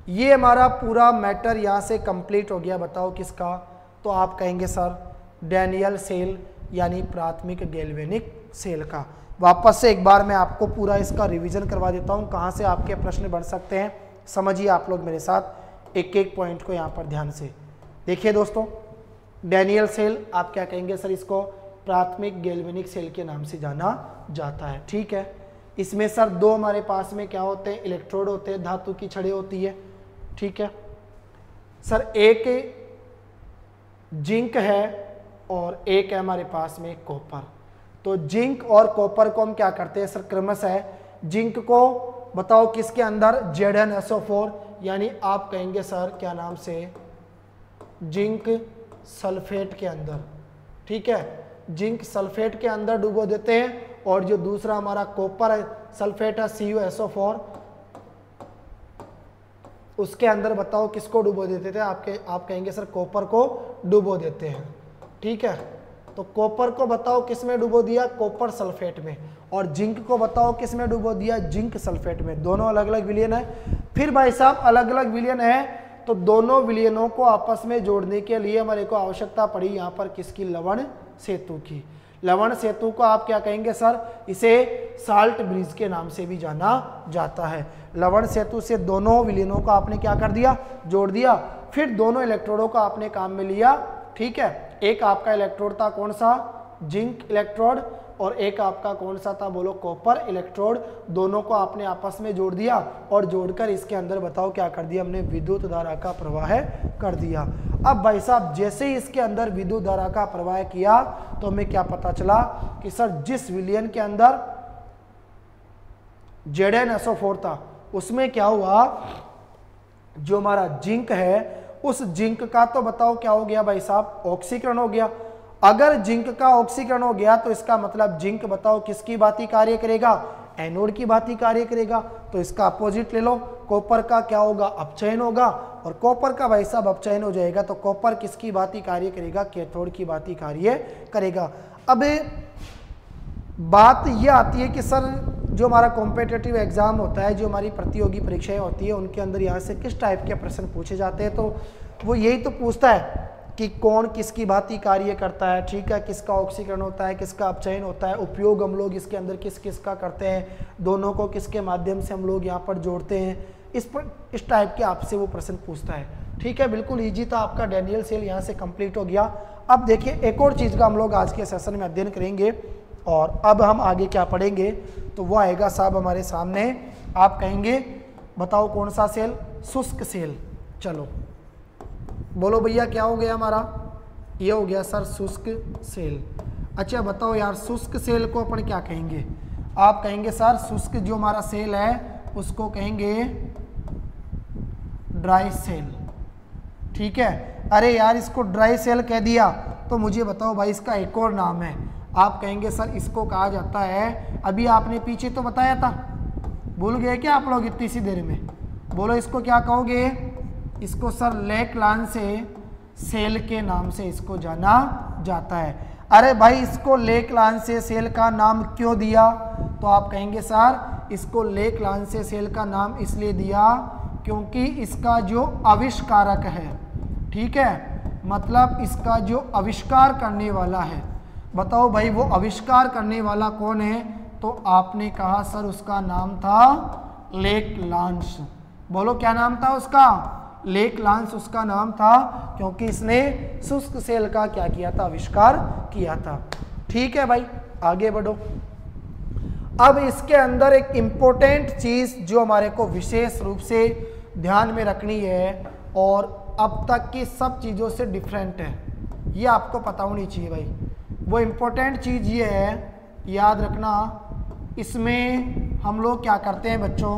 ये हमारा पूरा मैटर यहाँ से कंप्लीट हो गया। बताओ किसका, तो आप कहेंगे सर डैनियल सेल यानी प्राथमिक गैल्वेनिक सेल का। वापस से एक बार मैं आपको पूरा इसका रिवीजन करवा देता हूँ, कहाँ से आपके प्रश्न बन सकते हैं। समझिए आप लोग मेरे साथ एक एक पॉइंट को यहाँ पर ध्यान से देखिए दोस्तों। डैनियल सेल आप क्या कहेंगे सर, इसको प्राथमिक गैल्वेनिक सेल के नाम से जाना जाता है। ठीक है, इसमें सर दो हमारे पास में क्या होते हैं, इलेक्ट्रोड होते हैं, धातु की छड़ें होती है। ठीक है सर, एक जिंक है और एक है हमारे पास में कॉपर। तो जिंक और कॉपर को हम क्या करते हैं सर, क्रमशः जिंक को बताओ किसके अंदर, ZnSO4 यानी आप कहेंगे सर क्या नाम से, जिंक सल्फेट के अंदर। ठीक है, जिंक सल्फेट के अंदर डुबो देते हैं, और जो दूसरा हमारा कॉपर सल्फेट है CuSO4, उसके अंदर बताओ किसको डुबो देते थे, आप कहेंगे सर कॉपर को डुबो देते हैं। ठीक है, तो कॉपर को बताओ किस में डुबो दिया, कॉपर सल्फेट में, और जिंक को बताओ किस में डुबो दिया, जिंक सल्फेट में। दोनों अलग अलग विलयन है। फिर भाई साहब अलग अलग विलयन है, तो दोनों विलयनों को आपस में जोड़ने के लिए हमारे को आवश्यकता पड़ी यहाँ पर किसकी, लवण सेतु की। लवण सेतु को आप क्या कहेंगे सर, इसे साल्ट ब्रिज के नाम से भी जाना जाता है। लवण सेतु से दोनों विलयनों को आपने क्या कर दिया, जोड़ दिया। फिर दोनों इलेक्ट्रोडों को आपने काम में लिया। ठीक है, एक आपका इलेक्ट्रोड था कौन सा, जिंक इलेक्ट्रोड, और एक आपका कौन सा था, बोलो कॉपर इलेक्ट्रोड। दोनों को आपने आपस में जोड़ दिया, और जोड़कर इसके अंदर बताओ क्या कर दिया हमने, विद्युत धारा का प्रवाह कर दिया। अब भाई साहब जैसे ही इसके अंदर विद्युत धारा का प्रवाह किया तो हमें क्या पता चला कि सर जिस विलयन के अंदर ZnSO4 था उसमें क्या हुआ, जो हमारा जिंक है उस जिंक का तो बताओ क्या हो गया भाई साहब, ऑक्सीकरण हो गया। अगर जिंक का ऑक्सीकरण हो गया तो इसका मतलब जिंक बताओ किसकी भांति कार्य करेगा, एनोड की भांति कार्य करेगा। तो इसका अपोजिट ले लो, कॉपर का क्या होगा, अपचयन होगा, और कॉपर का भाई साहब अपचयन हो जाएगा तो कॉपर किसकी भांति कार्य करेगा, कैथोड की भांति कार्य करेगा। अब बात यह आती है कि सर जो हमारा कॉम्पिटिटिव एग्जाम होता है, जो हमारी प्रतियोगी परीक्षाएं होती है, उनके अंदर यहाँ से किस टाइप के प्रश्न पूछे जाते हैं, तो वो यही तो पूछता है कि कौन किसकी भांति कार्य करता है। ठीक है, किसका ऑक्सीकरण होता है, किसका अपचयन होता है, उपयोग हम लोग इसके अंदर किस किस का करते हैं, दोनों को किसके माध्यम से हम लोग यहाँ पर जोड़ते हैं, इस टाइप के आपसे वो प्रश्न पूछता है। ठीक है, बिल्कुल इजी था आपका डैनियल सेल यहाँ से कंप्लीट हो गया। अब देखिए एक और चीज़ का हम लोग आज के सेशन में अध्ययन करेंगे और अब हम आगे क्या पढ़ेंगे तो वो आएगा साहब हमारे सामने। आप कहेंगे बताओ कौन सा सेल? शुष्क सेल। चलो बोलो भैया क्या हो गया हमारा? ये हो गया सर शुष्क सेल। अच्छा बताओ यार शुष्क सेल को अपन क्या कहेंगे? आप कहेंगे सर शुष्क जो हमारा सेल है उसको कहेंगे ड्राई सेल। ठीक है, अरे यार इसको ड्राई सेल कह दिया तो मुझे बताओ भाई इसका एक और नाम है। आप कहेंगे सर इसको कहा जाता है, अभी आपने पीछे तो बताया था, भूल गए क्या आप लोग इतनी सी देर में? बोलो इसको क्या कहोगे? इसको सर लेकलांसे सेल के नाम से इसको जाना जाता है। अरे भाई इसको लेकलांसे सेल का नाम क्यों दिया? तो आप कहेंगे सर इसको लेकलांसे सेल का नाम इसलिए दिया क्योंकि इसका जो आविष्कारक है, ठीक है, मतलब इसका जो आविष्कार करने वाला है, बताओ भाई वो आविष्कार करने वाला कौन है? तो आपने कहा सर उसका नाम था लेकलांस। बोलो क्या नाम था उसका? लेकलांस उसका नाम था क्योंकि इसने शुष्क सेल का क्या किया था? आविष्कार किया था। ठीक है भाई, आगे बढ़ो। अब इसके अंदर एक इम्पोर्टेंट चीज जो हमारे को विशेष रूप से ध्यान में रखनी है और अब तक की सब चीज़ों से डिफरेंट है, ये आपको पता होनी चाहिए भाई। वो इम्पोर्टेंट चीज़ ये है, याद रखना, इसमें हम लोग क्या करते हैं बच्चों?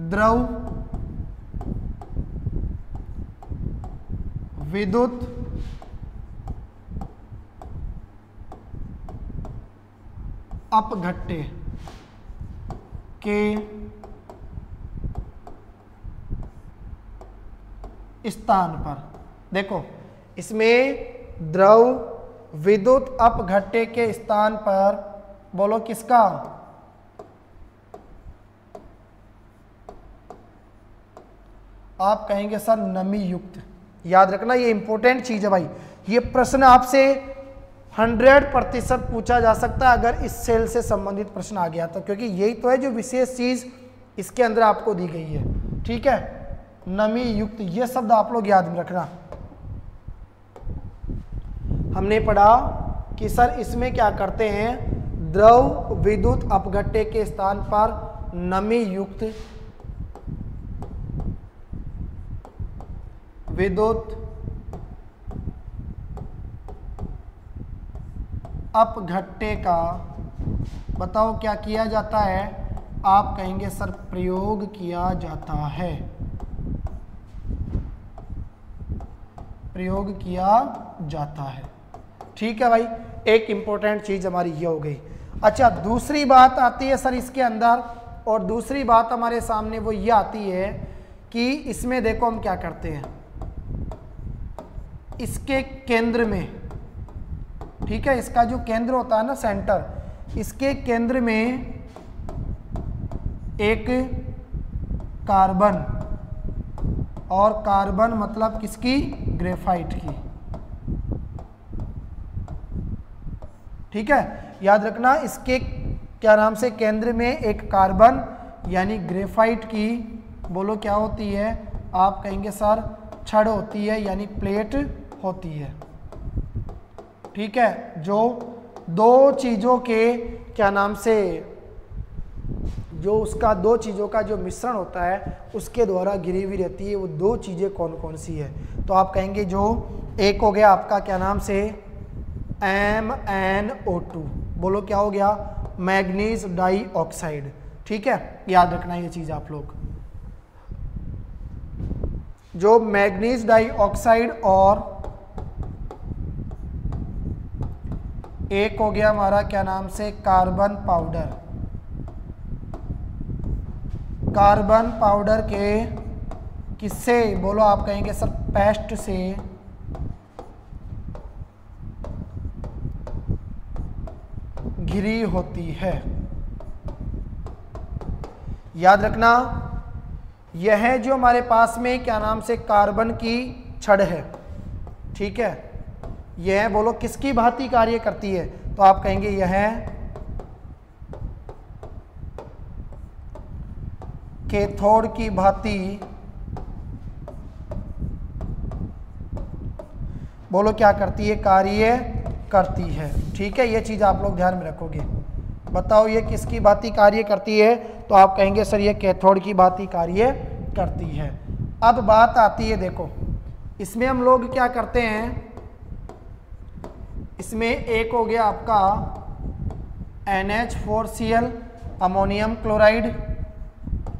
द्रव विद्युत अपघट्य के स्थान पर, देखो इसमें द्रव विद्युत अपघट्य के स्थान पर, बोलो किसका? आप कहेंगे सर नमी युक्त। याद रखना ये इंपॉर्टेंट चीज है भाई, ये प्रश्न आपसे 100% पूछा जा सकता है अगर इस सेल से संबंधित प्रश्न आ गया तो, क्योंकि यही तो है जो विशेष चीज इसके अंदर आपको दी गई है। ठीक है, नमी युक्त, ये शब्द आप लोग याद में रखना। हमने पढ़ा कि सर इसमें क्या करते हैं? द्रव विद्युत अपघट्य के स्थान पर नमी युक्त विद्युत अपघट्य का, बताओ क्या किया जाता है? आप कहेंगे सर प्रयोग किया जाता है, प्रयोग किया जाता है। ठीक है भाई, एक इंपॉर्टेंट चीज हमारी ये हो गई। अच्छा दूसरी बात आती है सर इसके अंदर, और दूसरी बात हमारे सामने वो ये आती है कि इसमें देखो हम क्या करते हैं, इसके केंद्र में, ठीक है, इसका जो केंद्र होता है ना सेंटर, इसके केंद्र में एक कार्बन, और कार्बन मतलब किसकी? ग्रेफाइट की। ठीक है, याद रखना इसके क्या नाम से केंद्र में एक कार्बन यानी ग्रेफाइट की, बोलो क्या होती है? आप कहेंगे सर छड़ होती है यानी प्लेट होती है। ठीक है, जो दो चीज़ों के क्या नाम से, जो उसका दो चीज़ों का जो मिश्रण होता है उसके द्वारा घिरी हुई रहती है, वो दो चीज़ें कौन कौन सी है? तो आप कहेंगे जो एक हो गया आपका क्या नाम से MnO2, बोलो क्या हो गया? Manganese dioxide. ठीक है, याद रखना ये चीज़ आप लोग, जो मैग्नीज डाइऑक्साइड, और एक हो गया हमारा क्या नाम से कार्बन पाउडर। कार्बन पाउडर के किससे? बोलो आप कहेंगे सर पेस्ट से घिरी होती है। याद रखना यह जो हमारे पास में क्या नाम से कार्बन की छड़ है, ठीक है, यह बोलो किसकी भांति कार्य करती है? तो आप कहेंगे यह कैथोड की भांति बोलो क्या करती है, कार्य करती है। ठीक है, ये चीज़ आप लोग ध्यान में रखोगे। बताओ ये किसकी भांति कार्य करती है, तो आप कहेंगे सर ये कैथोड की भांति कार्य करती है। अब बात आती है, देखो इसमें हम लोग क्या करते हैं, इसमें एक हो गया आपका NH4Cl अमोनियम क्लोराइड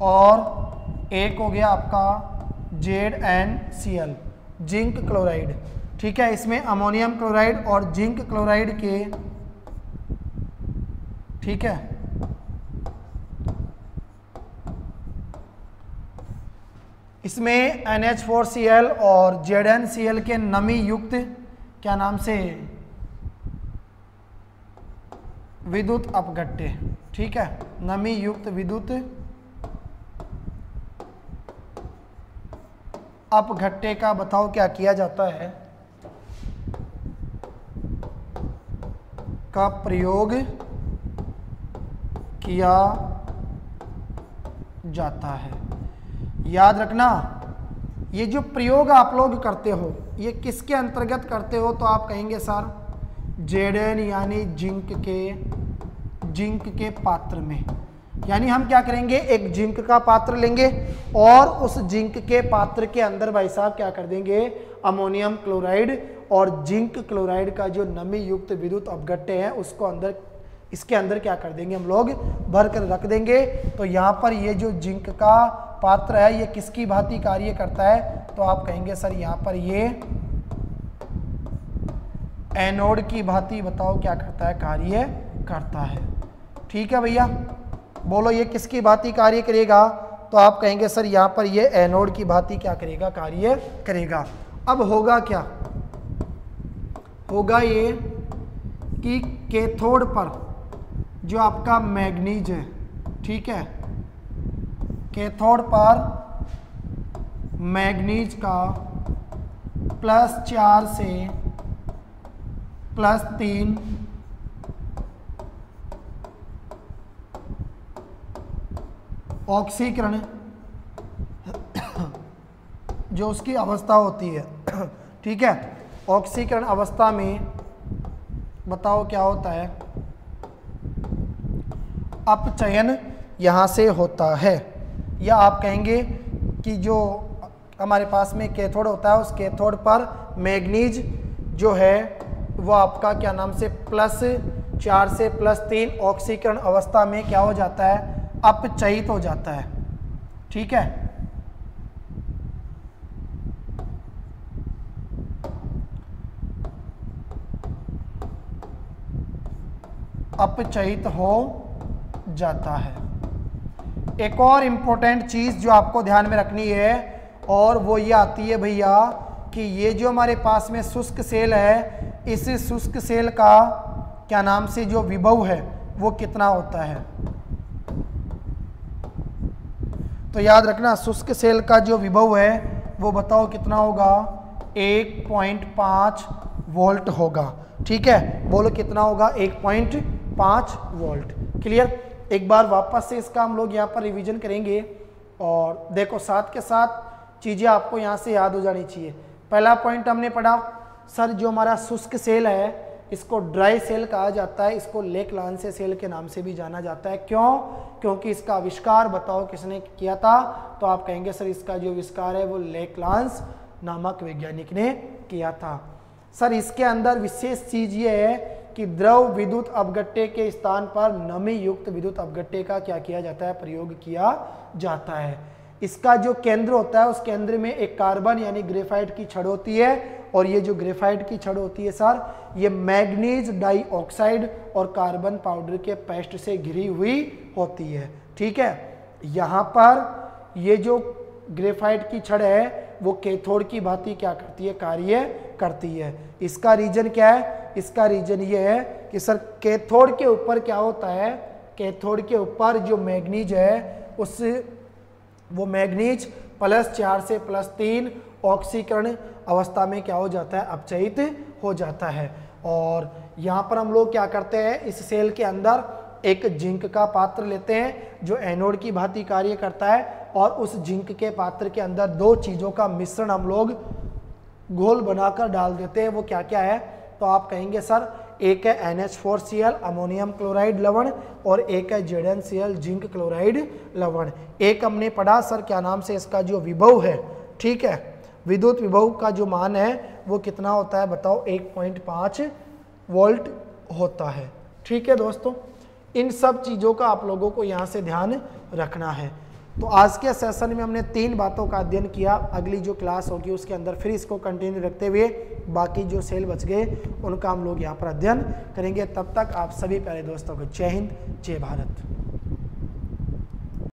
और एक हो गया आपका ZnCl जिंक क्लोराइड। ठीक है, इसमें अमोनियम क्लोराइड और जिंक क्लोराइड के, ठीक है, इसमें NH4Cl और ZnCl के नमी युक्त क्या नाम से विद्युत अपघट्य। ठीक है, नमी युक्त विद्युत अपघट्य का बताओ क्या किया जाता है, का प्रयोग किया जाता है। याद रखना, ये जो प्रयोग आप लोग करते हो ये किसके अंतर्गत करते हो, तो आप कहेंगे सर Zn यानी जिंक के पात्र में। यानी हम क्या करेंगे, एक जिंक का पात्र लेंगे और उस जिंक के पात्र के अंदर भाई साहब क्या कर देंगे, अमोनियम क्लोराइड और जिंक क्लोराइड का जो नमी युक्त विद्युत अपघट्य है उसको अंदर, इसके अंदर क्या कर देंगे, हम लोग भर कर रख देंगे। तो यहाँ पर ये जो जिंक का पात्र है ये किसकी भांति कार्य करता है, तो आप कहेंगे सर यहाँ पर ये एनोड की भांति बताओ क्या करता है, कार्य करता है। ठीक है भैया, बोलो ये किसकी भांति कार्य करेगा, तो आप कहेंगे सर यहाँ पर ये एनोड की भांति क्या करेगा, कार्य करेगा। अब होगा क्या, होगा ये कि कैथोड पर जो आपका मैग्नीज है, ठीक है, कैथोड पर मैग्नीज का +4 से +3 ऑक्सीकरण जो उसकी अवस्था होती है, ठीक है, ऑक्सीकरण अवस्था में बताओ क्या होता है, अपचयन यहाँ से होता है। या आप कहेंगे कि जो हमारे पास में कैथोड होता है उस कैथोड पर मैग्नीज जो है वो आपका क्या नाम से +4 से +3 ऑक्सीकरण अवस्था में क्या हो जाता है, अपचयित हो जाता है। ठीक है, अपचयित हो जाता है। एक और इम्पोर्टेंट चीज़ जो आपको ध्यान में रखनी है और वो ये आती है भैया कि ये जो हमारे पास में शुष्क सेल है, इस शुष्क सेल का क्या नाम से जो विभव है वो कितना होता है, तो याद रखना शुष्क सेल का जो विभव है वो बताओ कितना होगा, 1.5 वोल्ट होगा। ठीक है, बोलो कितना होगा, 1.5 वोल्ट। क्लियर, एक बार वापस से इसका हम लोग यहाँ पर रिवीजन करेंगे और देखो साथ के साथ चीज़ें आपको यहाँ से याद हो जानी चाहिए। पहला पॉइंट हमने पढ़ा सर जो हमारा शुष्क सेल है इसको ड्राई सेल कहा जाता है, इसको लेक लांसे सेल के नाम से भी जाना जाता है। क्यों, क्योंकि इसका आविष्कार बताओ किसने किया था, तो आप कहेंगे सर इसका जो आविष्कार है वो लेक लांस नामक वैज्ञानिक ने किया था। सर इसके अंदर विशेष चीज ये है कि द्रव विद्युत अपघट्य के स्थान पर नमी युक्त विद्युत अपघट्य का क्या किया जाता है, प्रयोग किया जाता है। इसका जो केंद्र होता है उस केंद्र में एक कार्बन यानी ग्रेफाइट की छड़ होती है और ये जो ग्रेफाइट की छड़ होती है सर ये मैग्नीज डाइऑक्साइड और कार्बन पाउडर के पेस्ट से घिरी हुई होती है। ठीक है, यहाँ पर ये जो ग्रेफाइट की छड़ है वो कैथोड की भांति क्या करती है, कार्य करती है। इसका रीजन क्या है, इसका रीजन ये है कि सर कैथोड के ऊपर क्या होता है, कैथोड के ऊपर जो मैग्नीज है उस वो मैग्नीज +4 से +3 ऑक्सीकरण अवस्था में क्या हो जाता है, अपचयित हो जाता है। और यहाँ पर हम लोग क्या करते हैं, इस सेल के अंदर एक जिंक का पात्र लेते हैं जो एनोड की भांति कार्य करता है और उस जिंक के पात्र के अंदर दो चीज़ों का मिश्रण हम लोग घोल बनाकर डाल देते हैं, वो क्या क्या है? तो आप कहेंगे सर एक है NH4Cl अमोनियम क्लोराइड लवण और एक है ZnCl जिंक क्लोराइड लवण। एक हमने पढ़ा सर क्या नाम से, इसका जो विभव है, ठीक है, विद्युत विभव का जो मान है वो कितना होता है बताओ? 1.5 वोल्ट होता है। ठीक है दोस्तों, इन सब चीज़ों का आप लोगों को यहाँ से ध्यान रखना है। तो आज के सेशन में हमने 3 बातों का अध्ययन किया। अगली जो क्लास होगी उसके अंदर फिर इसको कंटिन्यू रखते हुए बाकी जो सेल बच गए उनका हम लोग यहाँ पर अध्ययन करेंगे। तब तक आप सभी प्यारे दोस्तों को जय हिंद, जय भारत।